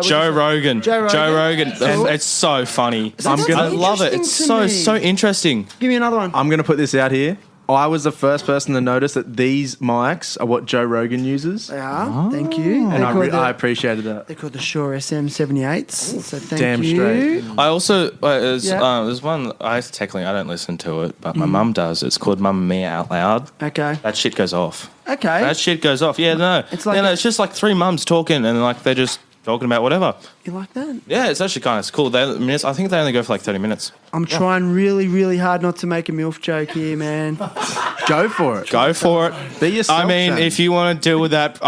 Joe Rogan. Joe Rogan. Cool. It's so funny. That's I love it. It's interesting to so me. interesting. Give me another one. I'm going to put this out here. I was the first person to notice that these mics are what Joe Rogan uses, Yeah, thank you. and They're I appreciated that. they're called the Shure SM78s. So thank Damn you. straight. I also Yeah. there's one I don't listen to it, but my mum does. It's called Mamma Mia Out Loud. Okay. That shit goes off. Okay. That shit goes off. Yeah, no, It's like- it's just like three mums talking, and like they're just talking about whatever. You like that? Yeah, it's actually kind of cool. I think they only go for like 30 minutes. I'm trying really, really hard not to make a MILF joke here, man. Go for it. Go for it. Be yourself. I mean, Shane. if you want to deal with that,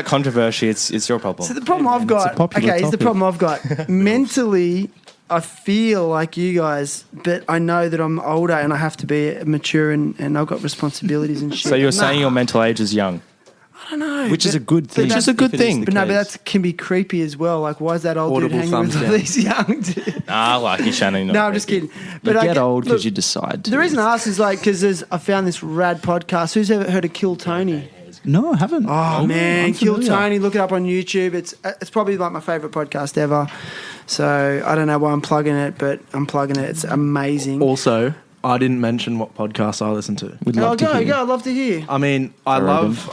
controversy, it's your problem. So the problem I've got, popular here's the topic. problem I've got. Mentally, I feel like you guys, but I know that I'm older and I have to be mature and I've got responsibilities and shit. So you're But saying no, your mental age is young. I don't know. Which is but- a good thing. Which is a good if it is thing. the But no, but case. that can be creepy as well. Like, why is that old Audible dude hanging with thumbs all down. these young dudes? I like you, Shannon. No, I'm just kidding. But You I get old look, because you decide to. The reason I ask is like because I found this rad podcast. Who's ever heard of Kill Tony? No, I haven't. Oh man, Kill unfamiliar. Tony. Look it up on YouTube. It's probably like my favorite podcast ever. So I don't know why I'm plugging it, but I'm plugging it. It's amazing. Also, I didn't mention what podcast I listen to. We'd love to go. hear. I'd love to hear. I mean, I love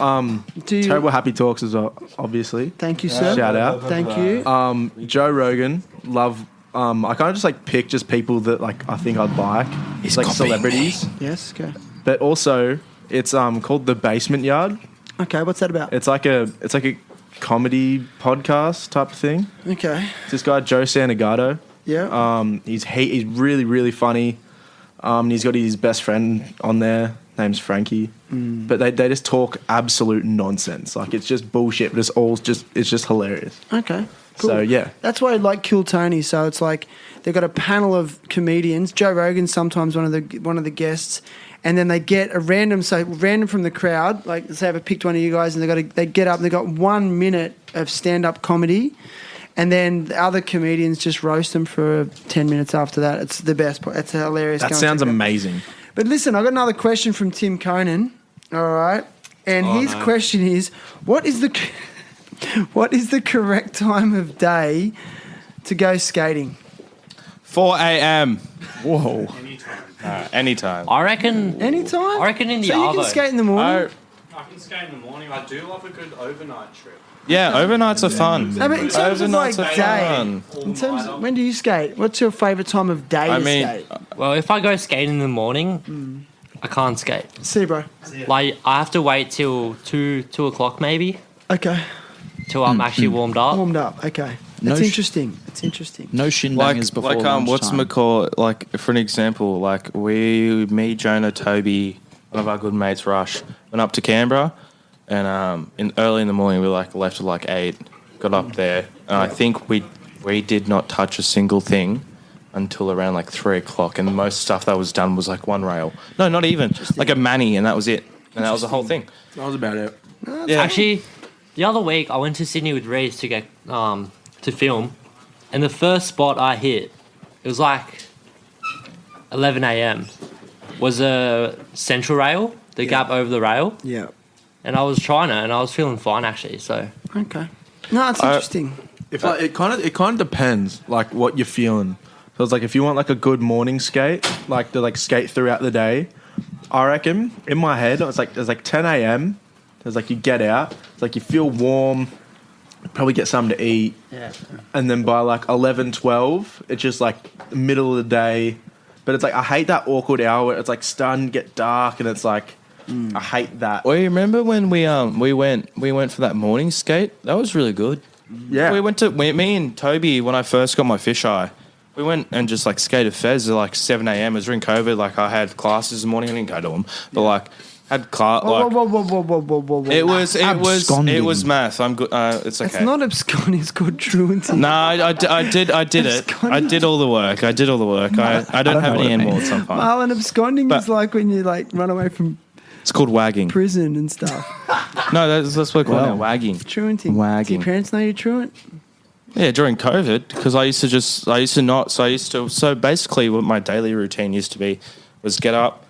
Do you- Terrible Happy Talks as well, obviously. Thank you, sir. Shout out. Thank you. Joe Rogan, love. I kind of just like pick just people that like I think I'd like. It's like celebrities, Yes. Okay. but also it's called The Basement Yard. Okay. What's that about? It's like a comedy podcast type of thing. Okay. It's this guy Joe Santagato. Yeah. He's really really funny. And he's got his best friend on there. Name's Frankie. But they just talk absolute nonsense. Like it's just bullshit. But it's just hilarious. Okay. So yeah, That's why I like Kill Tony. So it's like they've got a panel of comedians. Joe Rogan's sometimes one of the guests, and then they get a random from the crowd. Like say I've picked one of you guys, and they get up and they got 1 minute of stand up comedy, and then the other comedians just roast them for 10 minutes after that. It's the best part. It's hilarious. that Go and sounds check it out. amazing. But listen, I got another question from Tim Conan. All right, and his question is, what is the correct time of day to go skating? 4 a.m. Whoa. Anytime. I reckon. Anytime? I reckon in the So you Arvo. can skate in the morning? I can skate in the morning. I do love a good overnight trip. Yeah, overnights are fun. No, but in terms of like Overnights are day, fun. in terms of, when do you skate? What's your favourite time of day I to mean, skate? Well, if I go skating in the morning, I can't skate. See, bro. Like I have to wait till 2 o'clock maybe Okay. till I'm actually warmed up. Warmed up. Okay. No That's sh- interesting. It's interesting. No shinbangers before what's lunchtime. McCall, like for an example, like me, Jonah, Tobi, one of our good mates, Rush, went up to Canberra, and early in the morning we left at like 8, got up there, and I think we did not touch a single thing until around like 3 o'clock, and most stuff that was done was like one rail. No, not even like a mani, and that was it, and that was the whole thing. That was about it. Yeah. Actually, the other week I went to Sydney with Reese to get to film, and the first spot I hit, it was like 11 a.m. was a central rail, the gap over the rail, Yeah. and I was trying it, and I was feeling fine actually. So Okay. No, it's interesting. If it kind of depends like what you're feeling. So it's like if you want like a good morning skate, like to like skate throughout the day, I reckon in my head it's like there's like 10 a.m. There's like you get out, it's like you feel warm, probably get something to eat, and then by like 11, 12, it's just like the middle of the day. But it's like I hate that awkward hour where it's like starting to get dark and it's like I hate that. Well, you remember when we went for that morning skate? That was really good. Yeah, Me and Tobi, when I first got my fisheye, we went and just like skated Fez at like 7 a.m. It was during COVID. Like I had classes in the morning. I didn't go to them, but like had class. Whoa, Like, whoa. it was Absconding. math. I'm good. It's okay. It's not absconding, it's called truancy. No, I did it. I did all the work. I don't have any animals sometimes. Marlon, absconding But- is like when you like run away from It's called wagging. prison and stuff. No, that's what we call it. Wagging. Truanting. Do Wagging. your parents know you're truant? Yeah, during COVID, because I used to so basically what my daily routine used to be was get up,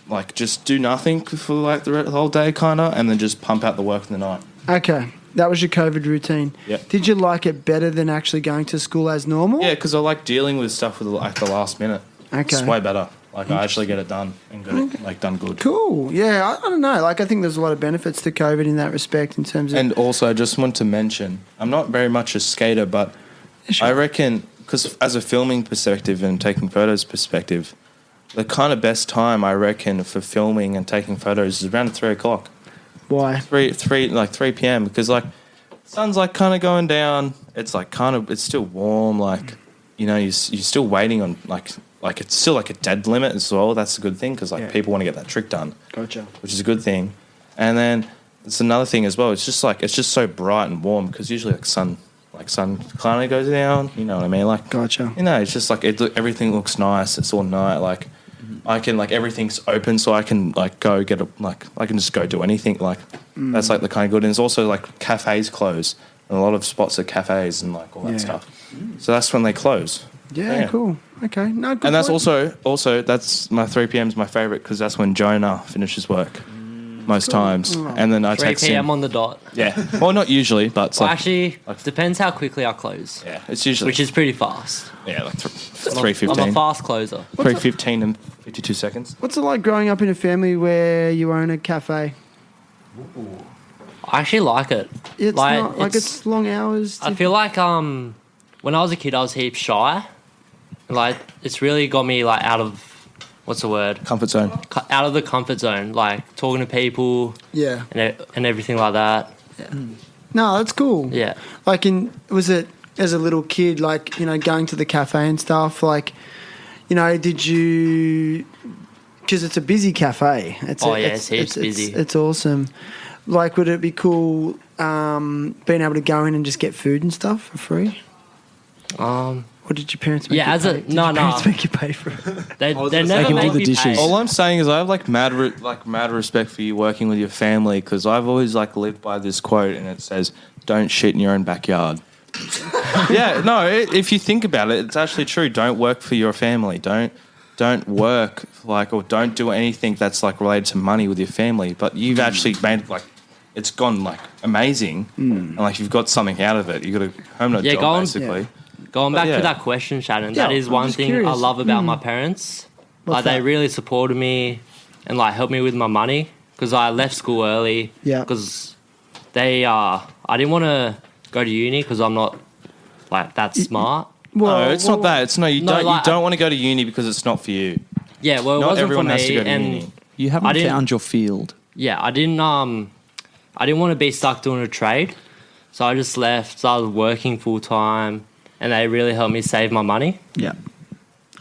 like just do nothing for like the whole day kind of, and then just pump out the work in the night. Okay. That was your COVID routine. Yep. Did you like it better than actually going to school as normal? Yeah, because I like dealing with stuff with like the last minute. Okay. It's way better. Like I actually get it done and get it like done good. Cool. Yeah, I don't know. Like, I think there's a lot of benefits to COVID in that respect in terms of... And also, I just want to mention, I'm not very much a skater, but Sure. I reckon, because as a filming perspective and taking photos perspective, the kind of best time I reckon for filming and taking photos is around 3 o'clock. Why? 3 p.m. because like sun's like kind of going down. It's like it's still warm. Like you're still waiting on like it's still like a dead limit as well. That's a good thing because people want to get that trick done. Gotcha. Which is a good thing. And then it's another thing as well. It's just so bright and warm because usually sun kind of goes down. You know what I mean? Like Gotcha. it's just like everything looks nice. It's all night. Like I can everything's open, so I can go get I can just go do anything. That's like the kind of good. And it's also like cafes close, and a lot of spots are cafes and like all that stuff. So that's when they close. Yeah, cool. Okay. No, good And that's point. also that's my 3 p.m. is my favorite because that's when Jonah finishes work most times, and then I 3 text p.m. him. on the dot. Yeah, well, not usually, but it's Well, like actually, depends how quickly I close. yeah, it's usually Which is pretty fast. like I'm a 3:15, fast closer. 3:15 and 52 seconds. What's it like growing up in a family where you own a cafe? I actually like it. It's Like, not like it's long hours. I feel like when I was a kid, I was heaps shy. Like it's really got me like out of what's the word? Comfort zone. Out of the comfort zone, like talking to people Yeah. and everything like that. No, that's cool. Yeah. Like, was it as a little kid, like, going to the cafe and stuff, like, did you, because it's a busy cafe. It's Oh, yeah, it's heaps busy. It's awesome. Like, would it be cool, being able to go in and just get food and stuff for free? Or did your parents make Yeah, you as pay? a Did your no, parents make you pay for it? they was they gonna say, never can do make the me dishes. pay. All I'm saying is I have like mad respect for you working with your family because I've always like lived by this quote and it says, "Don't shit in your own backyard." Yeah, no. If you think about it, it's actually true. Don't work for your family. Don't work like or don't do anything that's like related to money with your family. But you've actually made like it's gone like amazing and like you've got something out of it. You got a home Yeah, job go on. basically. Going back yeah. to that question, Shannon, Yeah, that is I'm one just thing I curious. love about my parents. What's They that? really supported me and like helped me with my money because I left school early. Yeah. Because they, I didn't want to go to uni because I'm not like that smart. No, it's not that. It's no. You No, don't. like- you don't want to go to uni because it's not for you. Yeah, well, it Not wasn't for everyone me. has to go to and uni. You haven't I didn't- found your field. yeah, I didn't want to be stuck doing a trade, so I just left, started working full time, and they really helped me save my money. Yeah.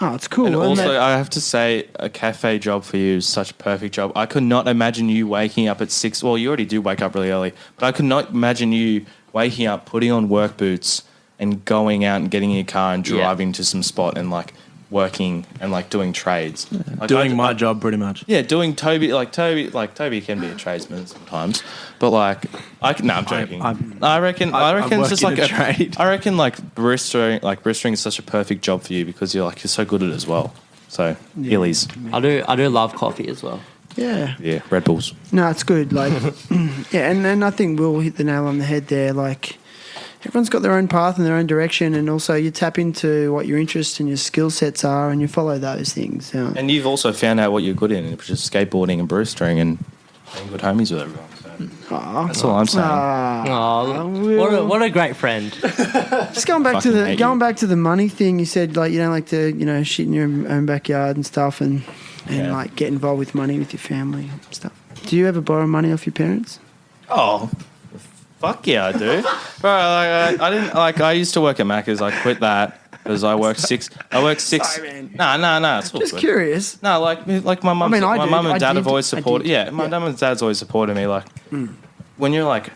Oh, it's cool. And isn't also, it? I have to say, a cafe job for you is such a perfect job. I could not imagine you waking up at 6. Well, you already do wake up really early, but I could not imagine you waking up, putting on work boots, and going out and getting in your car and driving to some spot and like working and like doing trades. Like, Doing my job pretty much. Yeah, doing Toby can be a tradesman sometimes, but like I'm joking. I reckon I'm it's just working like a trade. I reckon like baristering is such a perfect job for you because you're so good at it as well. So Illies, I do love coffee as well. Yeah. yeah, Red Bulls. No, it's good. Like, yeah, and I think Will hit the nail on the head there. Like, everyone's got their own path and their own direction, and also you tap into what your interests and your skill sets are, and you follow those things. And you've also found out what you're good in, which is skateboarding and baristering and being good homies with everyone. So that's all I'm saying. Oh, what a great friend. Just going back to Fucking hate you. the money thing. You said like you don't like to shit in your own backyard and stuff, and Yeah. like get involved with money with your family and stuff. Do you ever borrow money off your parents? Oh, fuck yeah, I do. Bro, like, I didn't like. I used to work at Macca's. I quit that because I worked 6. Sorry, man. Nah. It's all Just good. curious. No, like my mum. I My did. mum and I dad have did. always I supported. did. Yeah, my Yeah. mum and dad's always supported me. Like when you're like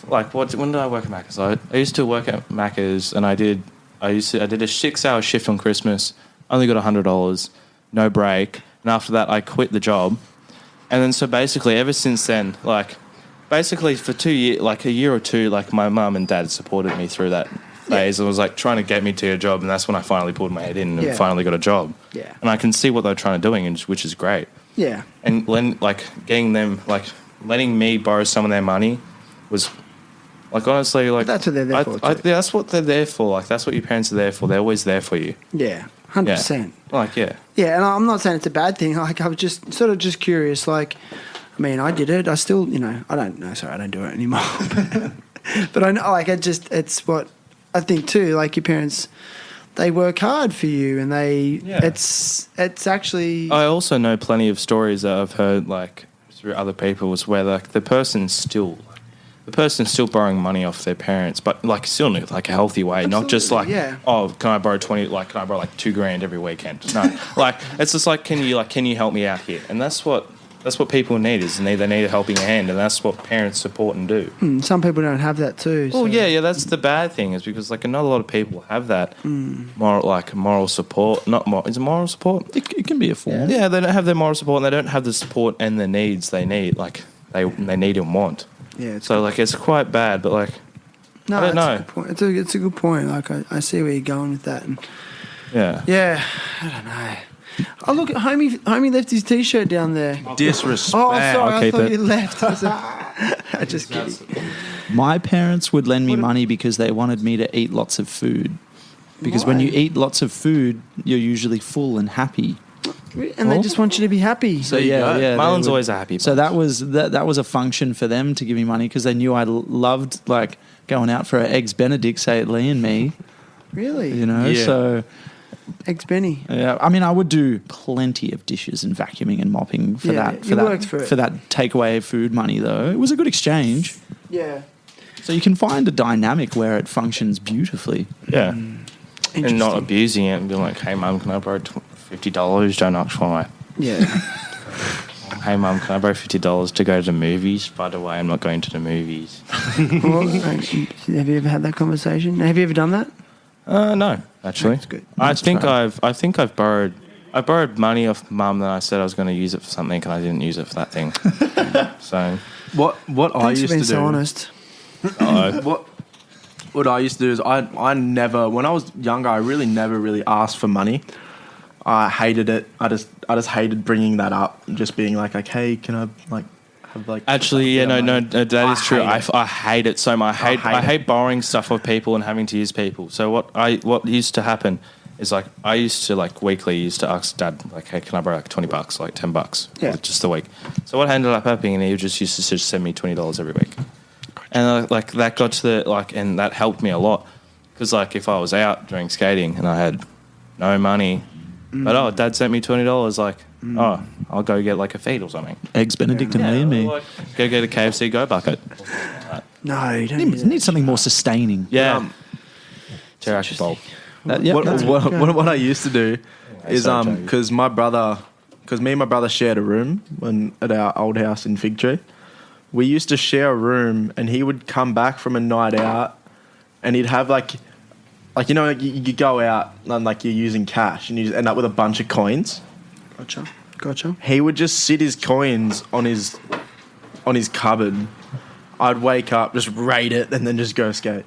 what? When did I work at Macca's? I used to work at Macca's, and I did a 6-hour shift on Christmas. Only got $100, no break, and after that I quit the job. And then so basically ever since then, like basically for 2 years, like a year or two, like my mum and dad supported me through that phase and was like trying to get me to a job, and that's when I finally pulled my head in and Yeah. finally got a job. Yeah. And I can see what they're trying to do, which is great. Yeah. And letting me borrow some of their money was like honestly like That's what they're there for, too. that's what they're there for. Like that's what your parents are there for. They're always there for you. Yeah. 100%. Like yeah. Yeah, and I'm not saying it's a bad thing. Like, I was just curious. Like, I mean, I did it. I still, I don't know. Sorry, I don't do it anymore. But I know, like, it's what I think too. Like, your parents, they work hard for you, and it's actually. I also know plenty of stories that I've heard like through other people was where like the person's still borrowing money off their parents, but like still in like a healthy way, not just like yeah. oh can I borrow like $2,000 every weekend? No, like it's just like can you help me out here? And that's what people need they need a helping hand, and that's what parents support and do. Some people don't have that too. Well, so- yeah, that's the bad thing is because like not a lot of people have that moral support. Is it moral support? It can be a form. Yeah, they don't have their moral support, and they don't have the support and the needs they need, like they need and want. Yeah. So like it's quite bad, but like No, I don't that's know. a good point. It's a good point. Like, I see where you're going with that. And yeah. I don't know. Oh, look, homie left his T-shirt down there. Disrespect. Oh, sorry, I'll I keep thought it. you left. I just kidding. My parents would lend me money because they wanted me to eat lots of food. Because when you eat lots of food, you're usually full and happy. And they just want you to be happy. So you go. yeah, Marlon's they would- always a happy. So bunch. that was a function for them to give me money because they knew I loved like going out for eggs Benedict, say it Lee and me, Really? Yeah. So Eggs Benny. yeah, I mean I would do plenty of dishes and vacuuming and mopping for Yeah, that. you worked for it. for that takeaway food money though. It was a good exchange. Yeah. So you can find a dynamic where it functions beautifully. yeah, and not Interesting. abusing it and being like, "Hey, mum, can I borrow $50? Don't ask for my." Yeah. Hey mum, can I borrow $50 to go to the movies? By the way, I'm not going to the movies. Well, have you ever had that conversation? Have you ever done that? No, actually. That's good. I think I've borrowed money off mum that I said I was going to use it for something, and I didn't use it for that thing. So What I Thanks used for being to do. so honest. What I used to do is I never, when I was younger, I really never really asked for money. I hated it. I just hated bringing that up, just being like, hey, can I have actually, yeah, no, that is true. hate it. I hate it so much. I hate borrowing stuff of people and having to use people. So what used to happen is like I used to weekly used to ask Dad like, hey, can I borrow $20, $10, Yeah. just a week. So what ended up happening, and he just used to send me $20 every week, and that got to the and that helped me a lot because if I was out during skating and I had no money, but Dad sent me $20, I'll go get a feed or something. Eggs Benedict and Lee and me. Go get a KFC Go bucket. No, you don't Need something more sustaining. Yeah. Teriyaki bowl. What I used to do is sorry, Toby. because me and my brother shared a room at our old house in Fig Tree. We used to share a room, and he would come back from a night out, and he'd have you go out and you're using cash, and you just end up with a bunch of coins. Gotcha. He would just sit his coins on his cupboard. I'd wake up, just raid it, and then just go skate.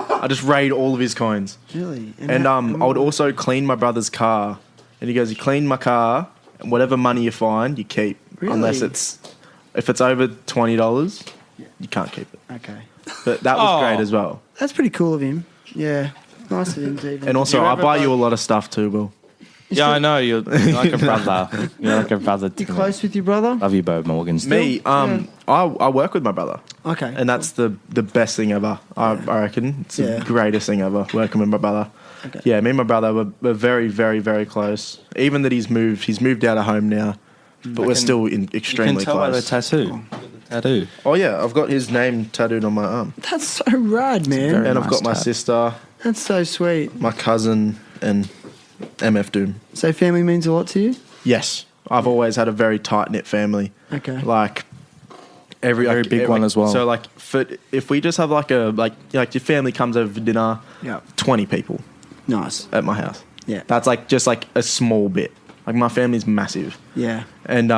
I just raid all of his coins. Really? And I would also clean my brother's car. And he goes, you clean my car, and whatever money you find, you keep. Really? Unless if it's over $20, you can't keep it. Okay. But that was great as well. That's pretty cool of him. Yeah. Nice of him to even. And also, I buy you a lot of stuff too, Will. Yeah, I know. You're like a brother. You're like a brother to You me. close with your brother? Love you, Bo Morgan. Still. Me, I work with my brother. Okay. And that's the best thing ever, I reckon. It's the greatest thing ever, working with my brother. Okay. Yeah, me and my brother, we're very, very, very close. Even that he's moved out of home now, but we're still extremely You can tell by the close. tattoo. Oh yeah, I've got his name tattooed on my arm. That's so rad, man. very And I've nice got my tat. sister, That's so sweet. my cousin, and MF Doom. So family means a lot to you? Yes, I've always had a very tight-knit family. Okay. Very big one as well. So if we just have your family comes over for dinner, Yeah. 20 people Nice. at my house. Yeah. That's just a small bit. My family's massive. Yeah. And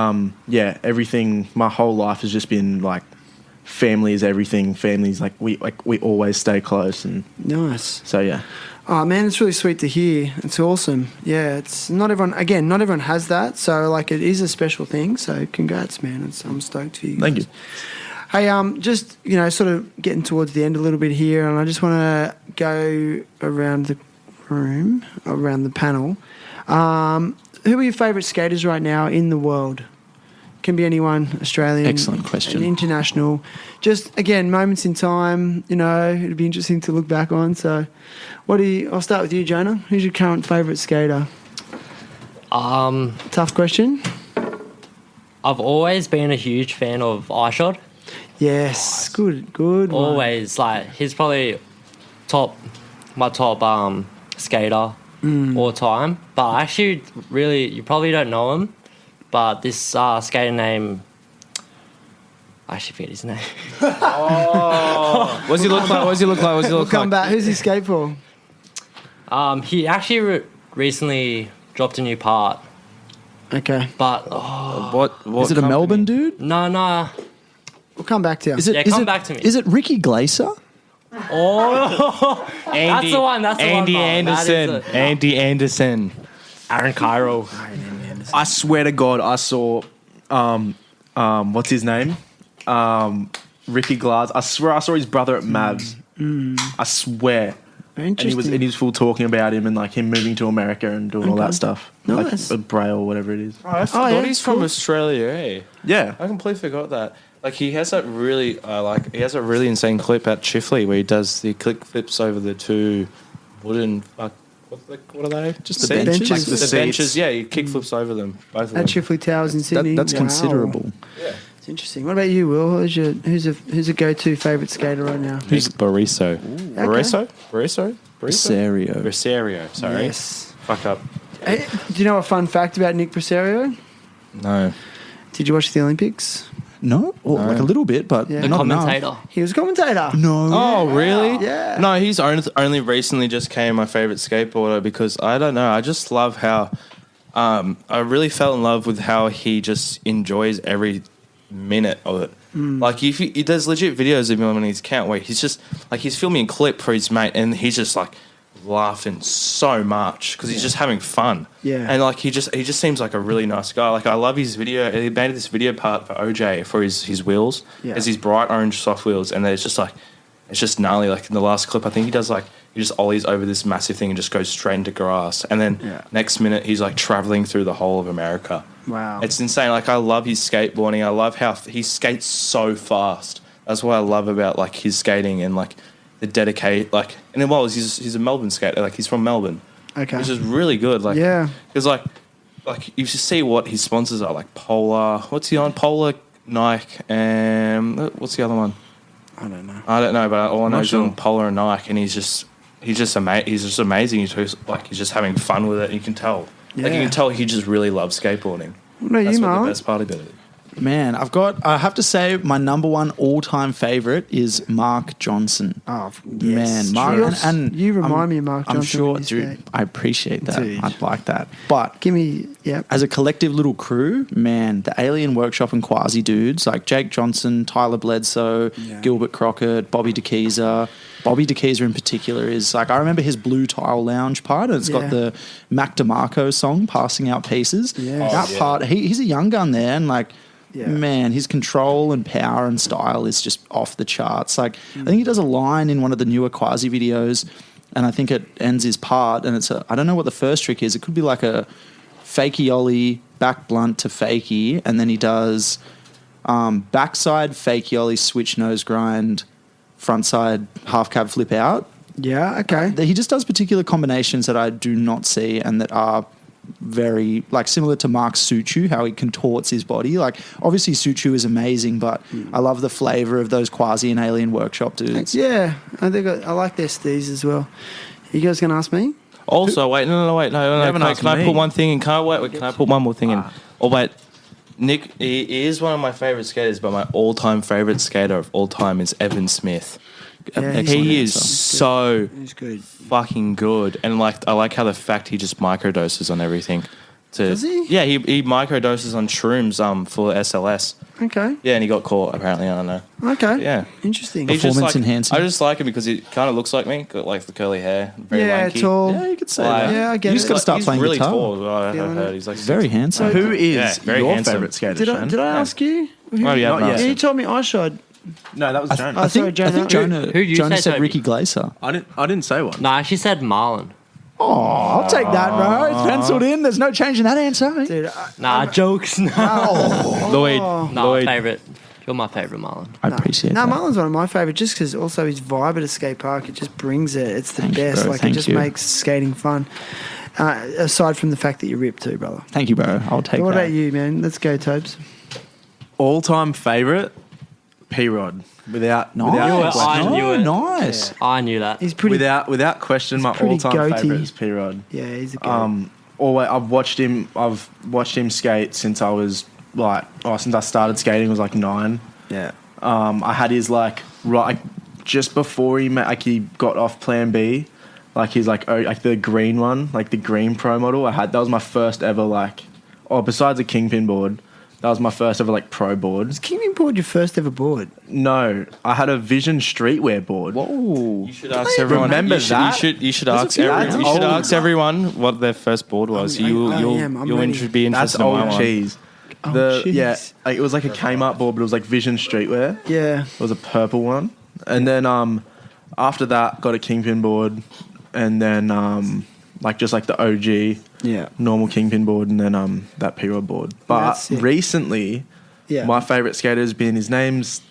everything. My whole life has just been family is everything. Families we always stay close, and Nice. so yeah. Oh man, it's really sweet to hear. It's awesome. Yeah, it's not everyone has that. So it is a special thing. So congrats, man. I'm stoked for you. Thank you. Hey, just sort of getting towards the end a little bit here, and I just want to go around the room, around the panel. Who are your favourite skaters right now in the world? Can be anyone, Australian. Excellent question. International. Just, again, moments in time, it'd be interesting to look back on. So, I'll start with you, Jonah. Who's your current favourite skater? Tough question. I've always been a huge fan of iShot. Yes, good one. Always, he's probably my top skater all time. But actually, really, you probably don't know him. But this skater name, I actually forget his name. What does he look like? We'll come back. Who's he skate for? He actually recently dropped a new part. Okay, But What Is it a Melbourne dude? no. we'll come back to you. Is it? Yeah, is come it- back to me. Is it Ricky Glaser? Oh, that's the one. That's the Andy one. Mark. That is Anderson. it. Andy Anderson. Aaron Cairo. I swear to God, I saw, what's his name? Ricky Glass. I swear I saw his brother at Mavs. I swear. And he was full talking about him and him moving to America and doing all that stuff. Nice. Like Braille or whatever it is. I thought yeah, he's cool. from Australia, eh? Yeah. I completely forgot that. He has that really, he has a really insane clip at Chifley where he does the kick flips over the two wooden, what are they? Just the Seats? benches? Like the The seats. benches, yeah, he kick flips over them, both of them. At Chifley Towers in Sydney. That's Wow. considerable. It's interesting. What about you, Will? Who's a go-to favourite skater right now? Who's Bariso? Bariso? Rosario. Sorry. Yes. Fuck up. Hey, do you know a fun fact about Nick Presario? No. Did you watch the Olympics? No, or like a little bit, but Yeah. The not commentator. enough. He was a commentator. No. Oh, really? Yeah. No, he's only recently just became my favorite skateboarder because I don't know. I just love how I really fell in love with how he just enjoys every minute of it. Like if he does legit videos of him on his account where he's just like he's filming a clip for his mate and he's just like laughing so much because he's just having fun. Yeah. And like he just seems like a really nice guy. Like I love his video. He made this video part for OJ for his wheels. Yeah. It's these bright orange soft wheels and it's just gnarly. Like in the last clip, I think he does like he just ollies over this massive thing and just goes straight into grass. And then next minute he's like traveling through the whole of America. Wow. It's insane. Like I love his skateboarding. I love how he skates so fast. That's what I love about like his skating and like the dedicate like. And then he's a Melbourne skater. Like he's from Melbourne. Okay. Which is really good. Like Yeah. because like you should see what his sponsors are. Like Polar. What's he on? Polar, Nike, and what's the other one? I don't know. I don't know, but all I know Not is sure. on Polar and Nike, and he's just amazing. He's just having fun with it. You can tell. Like you Yeah. can tell he just really loves skateboarding. What about That's you, what Marlon? the best part about it. Man, I have to say my number one all-time favorite is Mark Johnson. Oh, Man, Mark, True. and You remind I'm- me of Mark I'm Johnson sure, when you dude. skate. I appreciate that. Dude. I'd like that. But Give me, yeah. as a collective little crew, man, the Alien Workshop and Quasi dudes like Jake Johnson, Tyler Bledsoe, Gilbert Crockett, Bobby DeKeyser. Bobby DeKeyser in particular is like, I remember his Blue Tile Lounge part, and it's Yeah. got the Mac DeMarco song, Passing Out Pieces. Yeah. That part, he's a young gun there, and like, Yeah. man, his control and power and style is just off the charts. Like, I think he does a line in one of the newer Quasi videos, and I think it ends his part, and I don't know what the first trick is. It could be like a fakie ollie, back blunt to fakie, and then he does backside fakie ollie, switch nose grind, frontside half cab flip out. Yeah, okay. He just does particular combinations that I do not see and that are very like similar to Mark's Suchu, how he contorts his body. Like obviously Suchu is amazing, but I love the flavor of those Quasi and Alien Workshop dudes. Yeah, I think I like their steez as well. You guys going to ask me? Also, wait, no. haven't asked Can I me. put one thing in? Can I put one more thing in? Oh, wait. Nick, he is one of my favorite skaters, but my all-time favorite skater of all time is Evan Smith. Yeah, He is so He's good. fucking good, and like I like how the fact he just microdoses on everything. Does he? Yeah, he microdoses on shrooms for SLS. Okay. Yeah, and he got caught apparently. I don't know. Okay. Yeah. Interesting. He's just Performance like, enhancing. I just like him because he kind of looks like me, got like the curly hair, very Yeah, lanky. tall. Yeah, you could say Like, that. Yeah, I get You just it. got to start he's playing really guitar. tall. as well, I've Feeling heard it. he's like Very handsome. Who is Yeah, very your handsome. favourite skater, Did I Shane? ask you? Oh, yeah, Not no. yet. You told me I should. No, that was Jonah. I sorry, I think Jonah, Who did you Jonah say, said Toby? Ricky Glaser. I didn't say one. No, I actually said Marlon. Oh, I'll take that, bro. It's penciled in. There's no change in that answer. Dude, Nah, jokes. No, Lloyd. Lloyd. favorite. You're my favorite, Marlon. I appreciate No, that. Marlon's one of my favourite just because also his vibe at a skate park, it just brings it. It's the Thank you, best. bro. Like, Thank it just you. makes skating fun. Aside from the fact that you're ripped too, brother. Thank you, bro. I'll take What that. about you, man? Let's go, Tobes. All-time favourite, P-Rod. Without Nice. I knew it. Nice. I knew that. He's pretty. without question, my pretty all-time goatee. favourite is P-Rod. Yeah, he's a goat. Always, I've watched him skate since I was since I started skating, I was like 9. Yeah. I had his just before he got off Plan B, like his the green one, like the green pro model. That was my first ever besides a Kingpin board, that was my first ever pro board. Was Kingpin board your first ever board? No, I had a Vision streetwear board. Whoa. You should ask everyone. remember that? You should That's ask a few everyone. You old. should ask everyone what their first board was. I'm You'll ready. be That's interested in my old one. cheese. Jeez. It was like a Kmart board, but it was like Vision streetwear. Yeah. It was a purple one. And then after that, got a Kingpin board. And then just the OG Yeah. normal Kingpin board. And then that P-Rod board. But That's sick. recently, Yeah. my favourite skater has been, his name's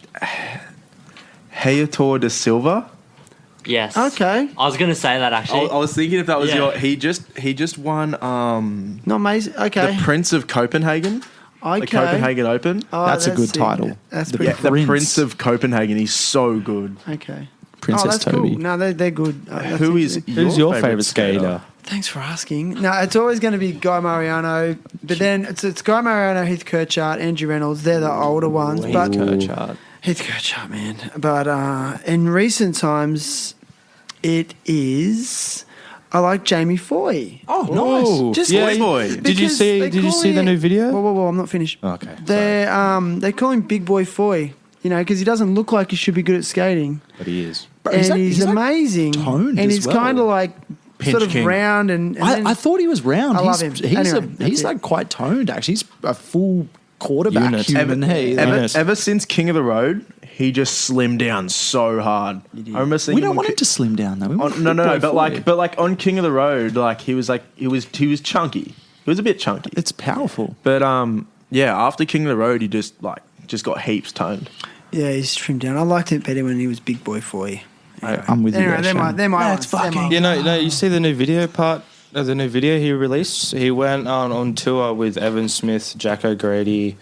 Hayator da Silva. Yes. Okay. I was gonna say that I actually. was thinking if that was Yeah. he just won Not amazing. Okay. the Prince of Copenhagen. Okay. The Copenhagen Open. Oh, That's a good sick. title. That's The pretty Yeah, cool. the Prince of Copenhagen. He's so good. Okay. Princess that's Toby. Cool. No, they're good. That's Who is interesting. Who's your favourite skater? Thanks for asking. No, it's always going to be Guy Mariano, but then it's Guy Mariano, Heath Kirchart, Andrew Reynolds. They're the older ones. Heath But Kirchart. Heath Kirchart, man. But in recent times, it is. I like Jamie Foy. Oh, nice. Just yeah, boy. Did you because see? they Did you call see the it- new video? Whoa, I'm not finished. Okay, They call him Big Boy Foy, because he doesn't look like he should be good at skating. But he is. Bro, And he's he's like amazing. toned and as he's well. kind of like Pinch sort of king. round and then- I thought he was round. I love him. He's Anyway, that's he's it. like quite toned. Actually, he's a full quarterback Unit. human. Hey, like- Unit. Ever since King of the Road, he just slimmed down so hard. I remember seeing we him don't on want Ki- him to slim down though. We want no, Big Boy but Foy. like on King of the Road, he was chunky. He was a bit chunky. It's powerful. But after King of the Road, he just got heaps toned. Yeah, he's trimmed down. I liked it better when he was Big Boy Foy. I'm with you. Anyway, there, they're Shane. my That's ones. They're my fucking- ones. You know, you see the new video part of the new video he released? He went on tour with Evan Smith, Jack O'Grady.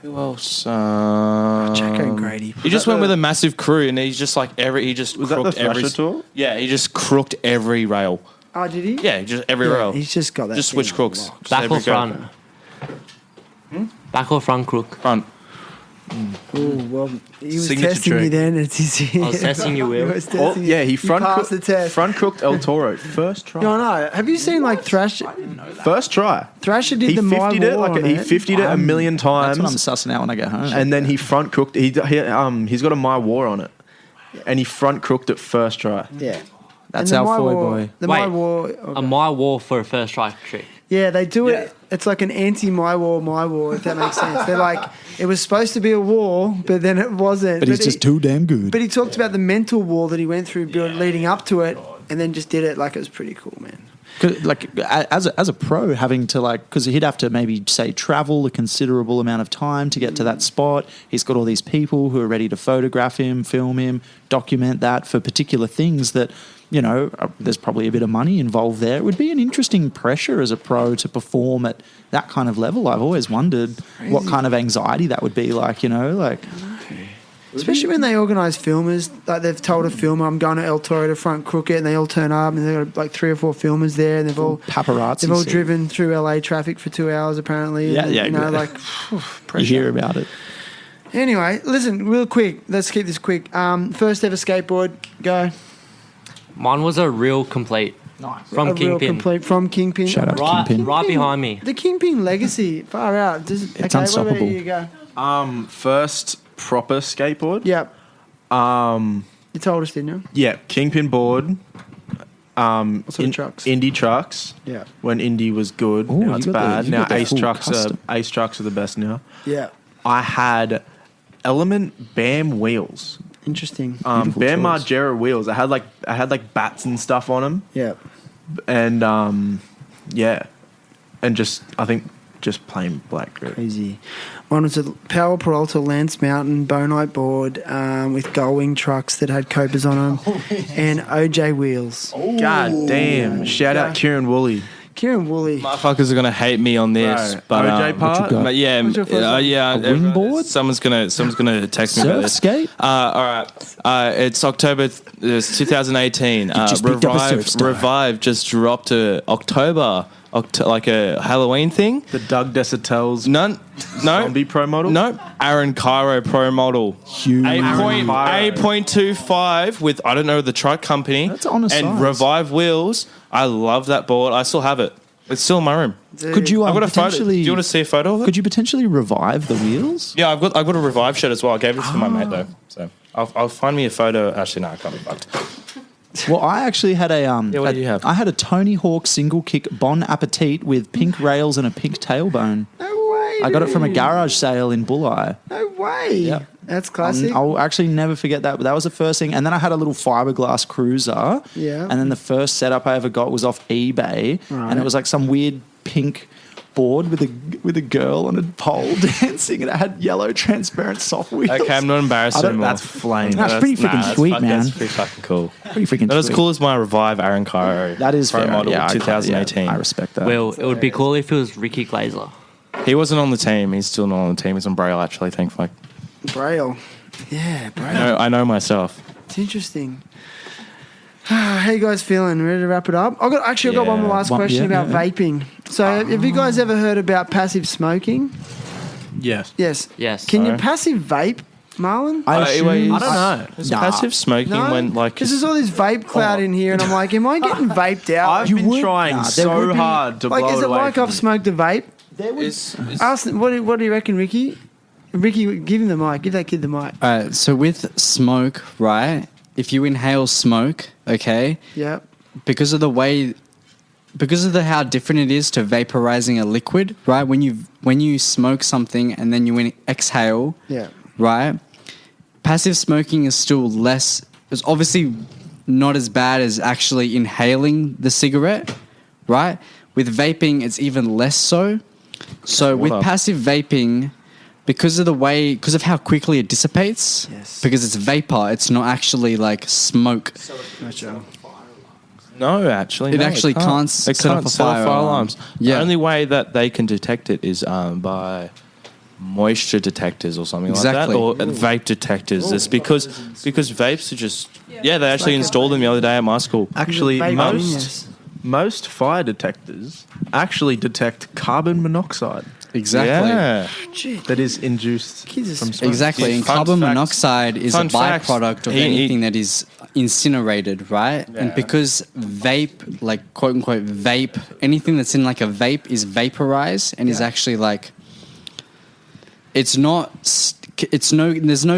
Who else? Jack O'Grady. He just went with a massive crew, and he's just he just Was that the crooked every Thrasher tour? Yeah, he just crooked every rail. Oh, did he? Yeah, just every Yeah, rail. he's just got that. Just thing switch on crooks. lock. Just Back every or go. front? Back or front crook? Front. Ooh, well, he was Signature testing me trick. then. It's his. I was testing you, Will. He was testing you. He You passed the test. front cooked El Toro first try. No, no. Have you seen like Thrasher? First try. Thrasher did He the My 50'd it War on he it. 50'd it a million That's what I'm times, sussing out when I get home. and then he front cooked. He's got a My War on it, and he front cooked it first try. Yeah. That's And the our My Foy War- boy. The Wait, My War. A My War for a first strike trick. Yeah, they do it. It's like an anti-My War, if that makes sense. They're like, it was supposed to be a war, but then it wasn't. But he's just too damn good. But he talked about the mental war that he went through leading up to it, and then just did it like it was pretty cool, man. 'Cause, like as a pro, having to because he'd have to maybe say travel a considerable amount of time to get to that spot. He's got all these people who are ready to photograph him, film him, document that for particular things that there's probably a bit of money involved there. It would be an interesting pressure as a pro to perform at that kind of level. I've always wondered what kind of anxiety that would be like. Especially when they organise filmers, like they've told a filmer, I'm going to El Toro to front crook it, and they all turn up, and they've got like 3 or 4 filmers there, and they've all paparazzi. They've all scene. driven through LA traffic for 2 hours apparently. Yeah, and, yeah, yeah. phew, You pressure. hear about it. Anyway, listen, real quick. Let's keep this quick. First ever skateboard, go. Mine was a real complete. Nice. From A real Kingpin. complete from Kingpin. Shout out Right, Kingpin. right behind me. The Kingpin legacy, far out. It's What about unstoppable. you? Go. First proper skateboard. Yep. You told us, didn't you? Yeah, Kingpin board. What sort of trucks? Indie trucks. Yeah. When Indie was good, Ooh, now you it's got the- bad. you Now got the Ace full trucks custom. are the best now. Yeah. I had Element BAM wheels. Interesting. Beautiful BAM choice. Margera wheels. I had like bats and stuff on them, Yeah. and and I think just plain black grip. Crazy. One was a Power Peralta Lance Mountain Bonite board with Gullwing trucks that had copers on them and OJ wheels. God damn! Shout out Kieran Woolley. Kieran Woolley. Motherfuckers are gonna hate me on this, Bro, but OJ part? but yeah, What's your first one? yeah. A wingboard? Someone's gonna text me about Surf this. skate? All right. It's October. It's 2018. just picked up a surf star. Revive just dropped a October, like a Halloween thing. The Doug Desautel's No, Zombie Pro model. no. Aaron Cairo Pro model. Huge. 8.25 with I don't know the truck company. That's on a and size. Revive wheels. I love that board. I still have it. It's still in my room. Could you I've got a photo. Do potentially? you want to see a photo of it? Could you potentially revive the wheels? Yeah, I've got a Revive shirt as well. I gave it to my mate though, so I'll find me a photo. Actually, no, I can't be fucked. Well, I actually had what do you have? I had a Tony Hawk single kick Bon Appetit with pink rails and a pink tailbone. No way. I got it from a dude. garage sale in Bulli. No way. Yep. That's classic. I'll actually never forget that. But that was the first thing. And then I had a little fiberglass cruiser. Yeah. And then the first setup I ever got was off eBay, Right. and it was like some weird pink board with a girl on a pole dancing, and it had yellow transparent soft wheels. Okay, I'm not embarrassed I don't- anymore. That's flame. That's pretty freaking sweet, man. That's pretty fucking cool. Pretty freaking Not as sweet. cool as my Revive Aaron Cairo. That is Pro fair. model Yeah, 2018. I respect that. Well, it would be cool if it was Ricky Glazer. He wasn't on the team. He's still not on the team. He's on Braille actually. Thankfully. Braille. Yeah, Braille. I know myself. It's interesting. How you guys feeling? Ready to wrap it up? I've got one more last question about vaping. So, have you guys ever heard about passive smoking? Yes. Yes. Yes. Can you passive vape, Marlon? I don't know. Is passive smoking when like because there's all this vape cloud in here, and I'm like, am I getting vaped out? I've been trying there so would be- hard to like, blow is it it away like from I've me. smoked a vape? is Ask, what do you reckon, Ricky? Ricky, give him the mic. Give that kid the mic. All right. So with smoke, right? If you inhale smoke, okay, Yep. because of how different it is to vaporizing a liquid, right? When you smoke something and then you exhale, Yeah. right? Passive smoking is still less. It's obviously not as bad as actually inhaling the cigarette, right? With vaping, it's even less so. So with passive vaping, because of how quickly it dissipates, Yes. because it's vapor, it's not actually like smoke. no, actually, It no, actually can't It set off can't a set off fire fire alarm. alarms. Yeah. The only way that they can detect it is by moisture detectors or something Exactly. like that, or vape detectors. It's because vapes are just they actually installed them the other day at my school. Actually, Vape most genius. most fire detectors actually detect carbon monoxide Exactly. Yeah. that is induced Kids are from smoke. Exactly. Yeah, And fun carbon facts. monoxide is a Fun facts. byproduct of He- anything that is incinerated, right? And Yeah. because vape, like quote unquote vape, anything that's in like a vape is vaporized and is actually like, there's no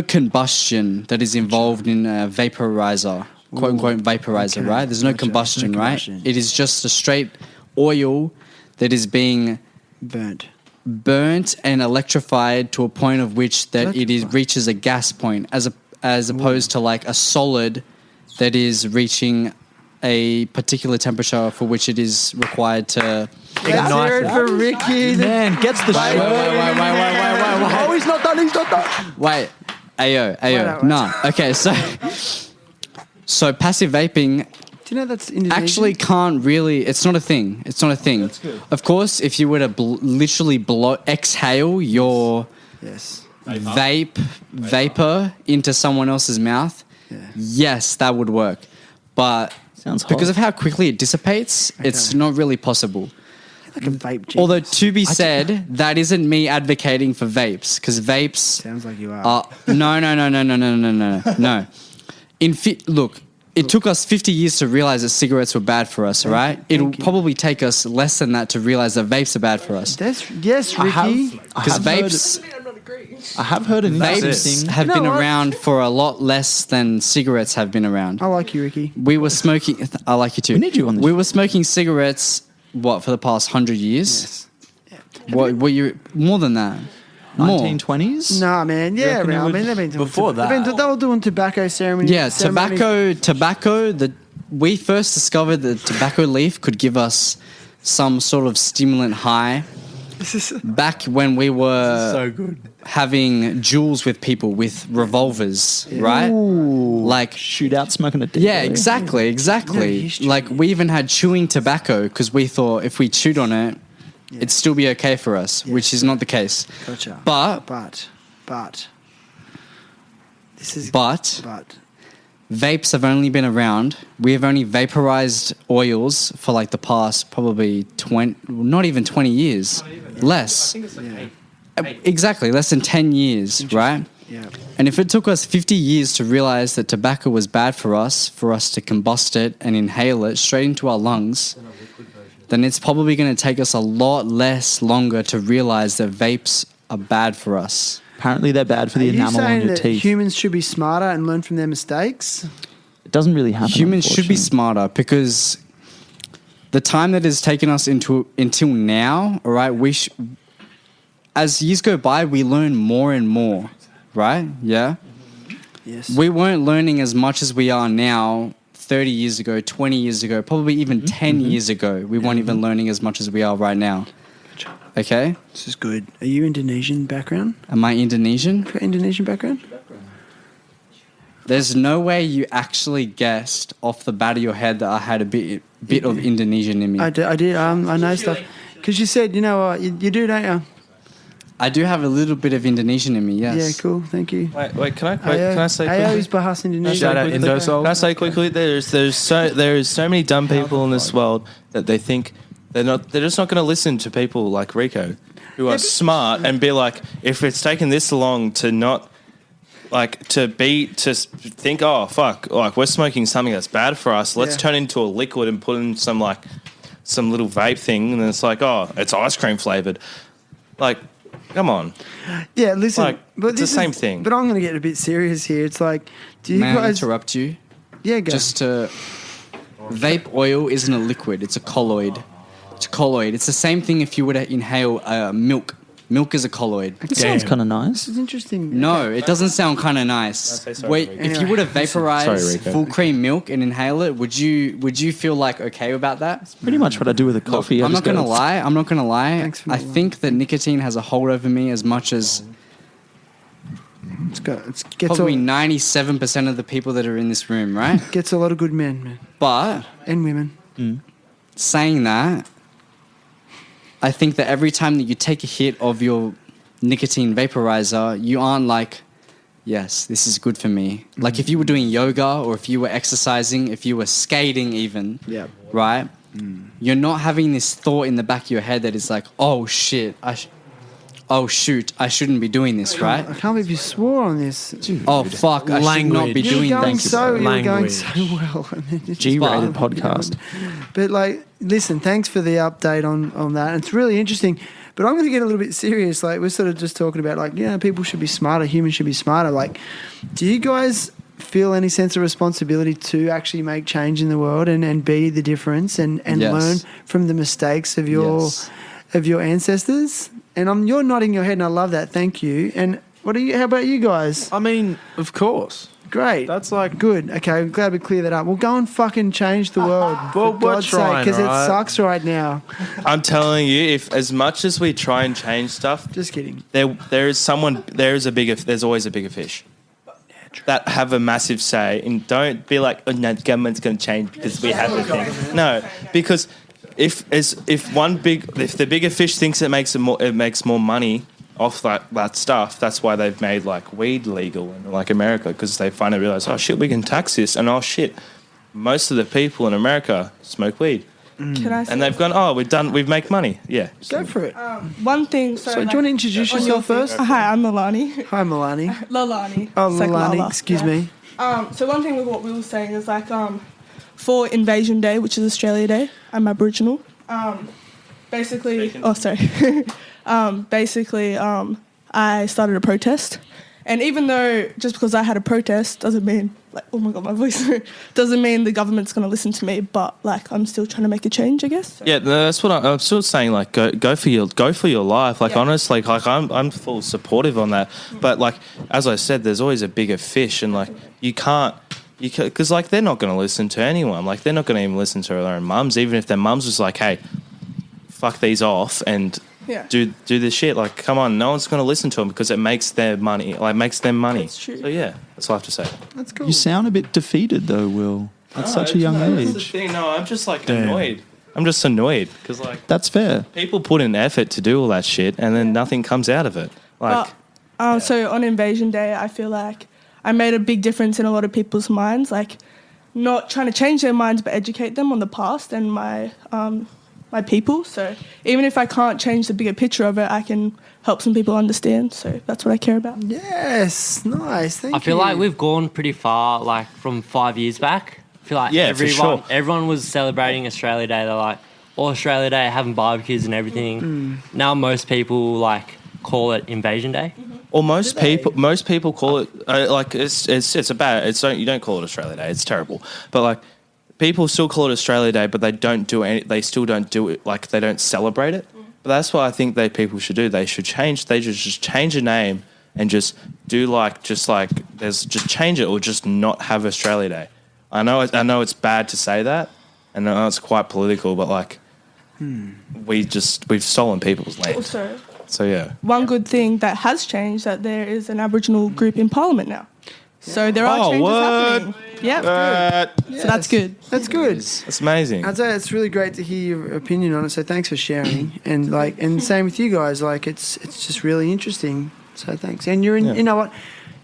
combustion that is involved in a vaporizer, quote unquote vaporizer, Okay. right? There's no Gotcha. combustion, No right? combustion. It is just a straight oil that is being burnt and electrified to a point of which that it is reaches a gas point, as opposed to like a solid that is reaching a particular temperature for which it is required to. Let's hear it for Ricky. Man gets the Wait. Oh, he's not done. He's not done. Wait, ayo. Wait. No, okay. So passive vaping Do you know that's Indonesian? actually can't really. It's not a thing. It's not a thing. Of course, if you were to literally exhale your Yes. vapor into someone else's mouth, yes, that would work. But Sounds hot. because of how quickly it dissipates, it's not really possible. Like a vape genius. Although to be said, that isn't me advocating for vapes, because vapes Sounds like you are. no. Look, it took us 50 years to realize that cigarettes were bad for us, right? It'll probably take us less than that to realize that vapes are bad for us. Yes, Ricky. Because vapes I have heard an interesting. have You know been what? around for a lot less than cigarettes have been around. I like you, Ricky. We were smoking. I like you too. We need you on this We show. were smoking cigarettes. What, for the past 100 years? What you more than that? More. 1920s. Nah, man. Yeah, reckon it man. I would- mean, they've been doing Before that. they were doing tobacco ceremonies. Yeah, tobacco. We first discovered that tobacco leaf could give us some sort of stimulant high. Back when we were So good. having duels with people with revolvers, right? Like, Shootout smoking a. yeah, exactly. history. Like, we even had chewing tobacco because we thought if we chewed on it, it'd still be okay for us, which is not the case. Gotcha. But this is But but vapes have only been around. We have only vaporized oils for like the past probably not even 20 years. Less. Exactly, less than 10 years, right? yeah. And if it took us 50 years to realize that tobacco was bad for us to combust it and inhale it straight into our lungs, then it's probably going to take us a lot less longer to realize that vapes are bad for us. Apparently, they're bad for the Are you enamel on saying your that teeth. humans should be smarter and learn from their mistakes? It doesn't really happen. Humans should be unfortunately. smarter because the time that has taken us until now, all right, as years go by, we learn more and more, right? Yeah? Yes. We weren't learning as much as we are now 30 years ago, 20 years ago, probably even 10 years ago. We weren't even learning as much as we are right now. Okay? This is good. Are you Indonesian background? Am I Indonesian? Got Indonesian background? There's no way you actually guessed off the bat of your head that I had a bit of Indonesian in me. I did. I know stuff. Because you said, you know what, you do, don't you? I do have a little bit of Indonesian in me. Yes. Yeah, cool. Thank you. Wait, can I say Ayo quickly? is Bahasa Indonesia. Shout out Indo Soul. Can I say quickly? There is so many dumb people in this world that they think they're just not going to listen to people like Rico, who are smart and be like, if it's taken this long to not like to think, oh fuck, like we're smoking something that's bad for us. Let's turn it into a liquid and put in some little vape thing, and then it's like, oh, it's ice cream flavored. Like, come on. Yeah, listen, Like, but it's the same thing. But I'm going to get a bit serious here. It's like, do you May I guys interrupt you? Yeah, go. Just to vape oil isn't a liquid; it's a colloid. It's a colloid. It's the same thing if you were to inhale milk. Milk is a colloid. It sounds kind of nice. This is interesting. No, it doesn't sound kind of nice. Wait, if you were to vaporize full cream milk and inhale it, would you feel like okay about that? Pretty much what I do with a coffee. I'm not gonna lie. Thanks for I not think that nicotine has a hold over me as much as It's gets probably 97% of the people that are in this room, right? gets a lot of good men, man, But and women. saying that, I think that every time that you take a hit of your nicotine vaporizer, you aren't like, yes, this is good for me. Like if you were doing yoga or if you were exercising, if you were skating even, right? You're not having this thought in the back of your head that is like, oh shit, oh shoot, I shouldn't be doing this, right? I can't believe you swore on this. Oh fuck, I should not be Language. doing You were going this. so Language. well. And then you just- G-rated podcast. But like, listen, thanks for the update on that. It's really interesting. But I'm going to get a little bit serious. Like, we're sort of just talking about, like, people should be smarter. Humans should be smarter. Like, do you guys feel any sense of responsibility to actually make change in the world and be the difference and Yes. learn from the mistakes of your ancestors? And you're nodding your head, and I love that. Thank you. And how about you guys? I mean, of course. Great. That's like Good. Okay, I'm glad we cleared that up. We'll go and fucking change the world. Well, for we're God's trying, because right? it sucks right now. I'm telling you, if as much as we try and change stuff, Just kidding. there's always a bigger fish that have a massive say. And don't be like, oh no, the government's going to change because we have a thing. No, because if the bigger fish thinks it makes more money off that stuff, that's why they've made like weed legal in like America, because they finally realize, oh shit, we can tax this, and oh shit, most of the people in America smoke weed. Can I say And they've gone, oh, we've made money. Yeah. Go for it. one thing? So, do you want to introduce yourself first? Hi, I'm Lalani. Hi, Milani. Lalani. Oh, It's like Milani. Lala. Excuse Yeah. me. So one thing with what we were saying is like for Invasion Day, which is Australia Day, I'm Aboriginal. Basically, I started a protest, and even though just because I had a protest doesn't mean like, oh my god, my voice doesn't mean the government's going to listen to me, but like I'm still trying to make a change, I guess. Yeah, that's what I'm still saying. Like, go for your life. Like, Yeah. honestly, like I'm full supportive on that. But like, as I said, there's always a bigger fish, and like you can't because like they're not going to listen to anyone. Like, they're not going to even listen to their own mums, even if their mums was like, hey, fuck these off and Yeah. do this shit. Like, come on, no one's going to listen to them because it makes their money. Like, makes them money. That's true. So yeah, that's all I have to say. That's cool. You sound a bit defeated, though, Will. At such a young That's the age. thing. No, I'm just like annoyed. I'm just annoyed because like That's fair. people put in effort to do all that shit and then nothing comes out of it. Like, So on Invasion Day, I feel like I made a big difference in a lot of people's minds, like not trying to change their minds, but educate them on the past and my people. So even if I can't change the bigger picture of it, I can help some people understand. So that's what I care about. Yes, nice. Thank you. I feel like we've gone pretty far, like from 5 years back. I feel like Yeah, for sure. everyone was celebrating Australia Day. They're like, all Australia Day, having barbecues and everything. Now most people like call it Invasion Day. or most people call it like you don't call it Australia Day. It's terrible, but like people still call it Australia Day, but they don't do any. They still don't do it. Like they don't celebrate it. But that's what I think people should do. They should change. They just change the name and just do just change it or just not have Australia Day. I know it's bad to say that, and I know it's quite political, but like we've stolen people's land. Also, So yeah. one good thing that has changed that there is an Aboriginal group in Parliament now. So there are changes happening. Yeah. So that's good. That's good. That's amazing. I'd say it's really great to hear your opinion on it. So thanks for sharing, and same with you guys. Like it's just really interesting. So thanks. And you know what?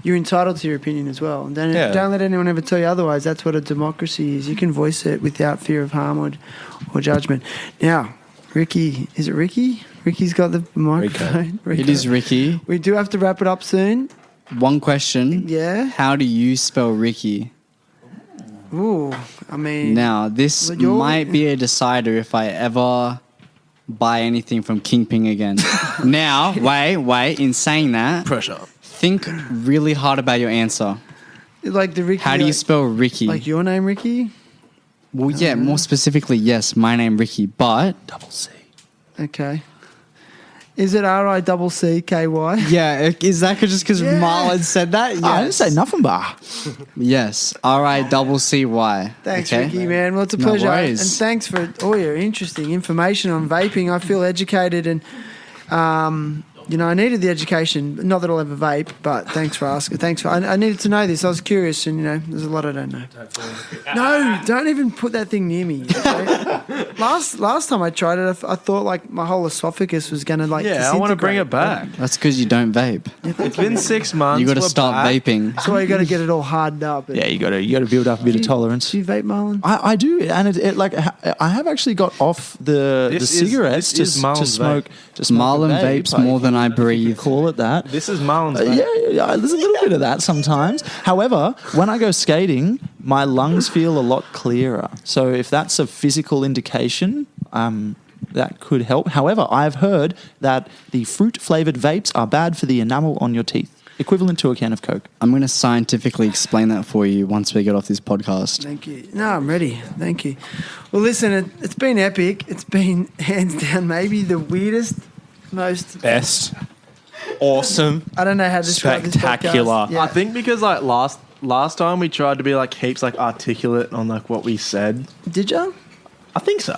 You're entitled to your opinion as well. And don't let anyone ever tell you otherwise. That's what a democracy is. You can voice it without fear of harm or judgment. Now, Ricky, is it Ricky? Ricky's got the microphone. It is Ricky. We do have to wrap it up soon. One question. Yeah. How do you spell Ricky? Ooh, I mean. Now, this might be a decider if I ever buy anything from Kingping again. Now, wait. In saying that, Pressure. think really hard about your answer. Like the Ricky. How do you spell Ricky? Like your name, Ricky? Well, yeah, more specifically, yes, my name Ricky, but Double C. Okay. Is it RICCKY? yeah, is that just because Marlon said that? Yes. I didn't say nothing, bah. Yes, RICCY. Thanks, okay? Ricky, man. Well, it's a No pleasure. And worries. thanks for all your interesting information on vaping. I feel educated and, I needed the education. Not that I'll ever vape, but thanks for asking. I needed to know this. I was curious and, there's a lot I don't know. No, don't even put that thing near me. Okay? Last time I tried it, I thought like my whole esophagus was going to like Yeah, I want to bring it back. That's because you don't vape. It's been 6 months. You got to we're start back. vaping. So you got to get it all hardened up. Yeah, you got to build up a bit of tolerance. Do you vape, Marlon? I do, and it like I have actually got off the cigarettes this is to Marlon's smoke. To smoke Marlon a vape, vapes more than I breathe. Call it that. This is Marlon's vape. Yeah, there's a little bit of that sometimes. However, when I go skating, my lungs feel a lot clearer. So if that's a physical indication, that could help. However, I've heard that the fruit-flavored vapes are bad for the enamel on your teeth, equivalent to a can of Coke. I'm going to scientifically explain that for you once we get off this podcast. Thank you. No, I'm ready. Thank you. Well, listen, it's been epic. It's been hands down maybe the weirdest, most Best. Awesome. I don't know how to describe this Spectacular. podcast. Yeah. I think because like last time we tried to be like heaps like articulate on like what we said. Did you? I think so.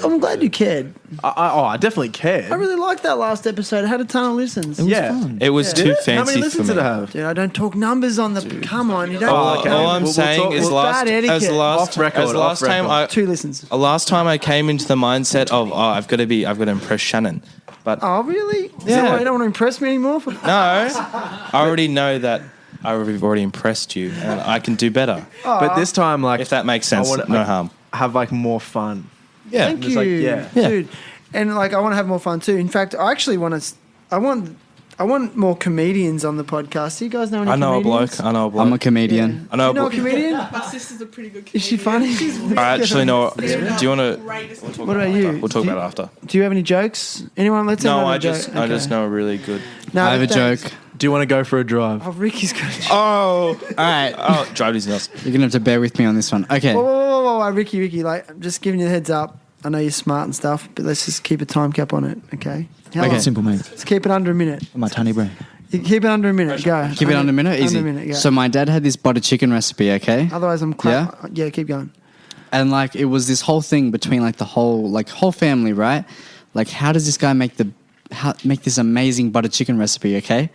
I'm glad you cared. I definitely cared. I really liked that last episode. It had a ton of listens. It was too fancy How many for listens me. did it have? Dude, I don't talk numbers on the. Come on, you don't. All I'm saying is bad etiquette. Off record, last off time record. 2 listens. last time I came into the mindset of I've got to impress Shannon, but Oh, really? Is that Yeah. why you don't want to impress me anymore? no, I already know that I've already impressed you and I can do better. But this time, like, If that makes sense, I wanna, no like, harm. have like more fun. Yeah, Thank It's you, like, yeah. dude. And like, I want to have more fun too. In fact, I actually want to. I want more comedians on the podcast. Do you guys know any I know comedians? a bloke. I'm a comedian. I know You know a comedian? My sister's a pretty good comedian. Is she funny? I actually know. Do you want to? What about you? We'll talk about it after. Do you have any jokes? Anyone? Let's No, have I a joke. just know a really good. No, I have a thanks. joke. Do you want to go for a drive? Oh, Ricky's got a joke. Oh, All right. oh, drive his nuts. You're going to have to bear with me on this one. Okay. Whoa, Ricky, like, I'm just giving you the heads up. I know you're smart and stuff, but let's just keep a time cap on it, okay? How Okay. long? Simple, mate. Let's keep it under a minute. My tiny brain. You keep it under a minute. Go. Keep it under a minute? Easy. Under a minute, go. So my dad had this butter chicken recipe, okay? Otherwise, I'm yeah, keep going. And like it was this whole thing between like the whole family, right? Like how does this guy make this amazing butter chicken recipe, okay?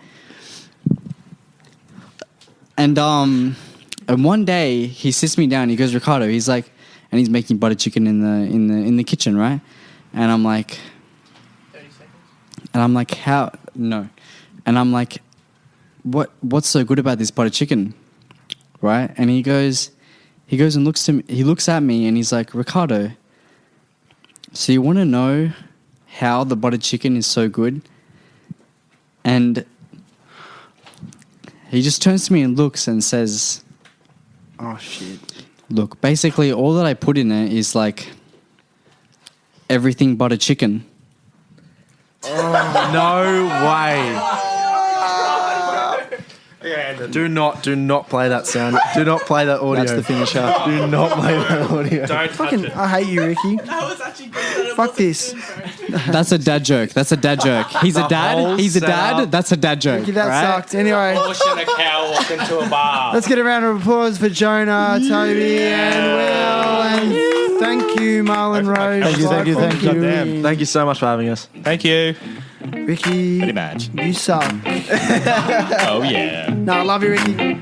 And one day he sits me down, he goes, Ricardo, he's like, and he's making butter chicken in the kitchen, right? And I'm like 30 seconds. And I'm like, how? No. And I'm like, what's so good about this butter chicken? Right? And he goes and looks at me and he's like, Ricardo, so you want to know how the butter chicken is so good? And he just turns to me and looks and says, Oh, shit. look, basically all that I put in it is like everything butter chicken. No way. Do not play that sound. Do not play that audio. That's the finisher. Do not play that audio. Don't Fucking, I hate you, Ricky. That was actually good. Fuck this. That's a dad joke. He's a dad. He's a dad. setup. That's a dad joke. Ricky, that right? sucked. Anyway, Pushing a cow walk into a bar. let's get a round of applause for Jonah, Toby, and Will. And thank you, Marlon Rose. Thank you. Goddamn. Thank you so much for having us. Thank you. Ricky, Pretty much. you suck. Oh yeah. No, I love you, Ricky.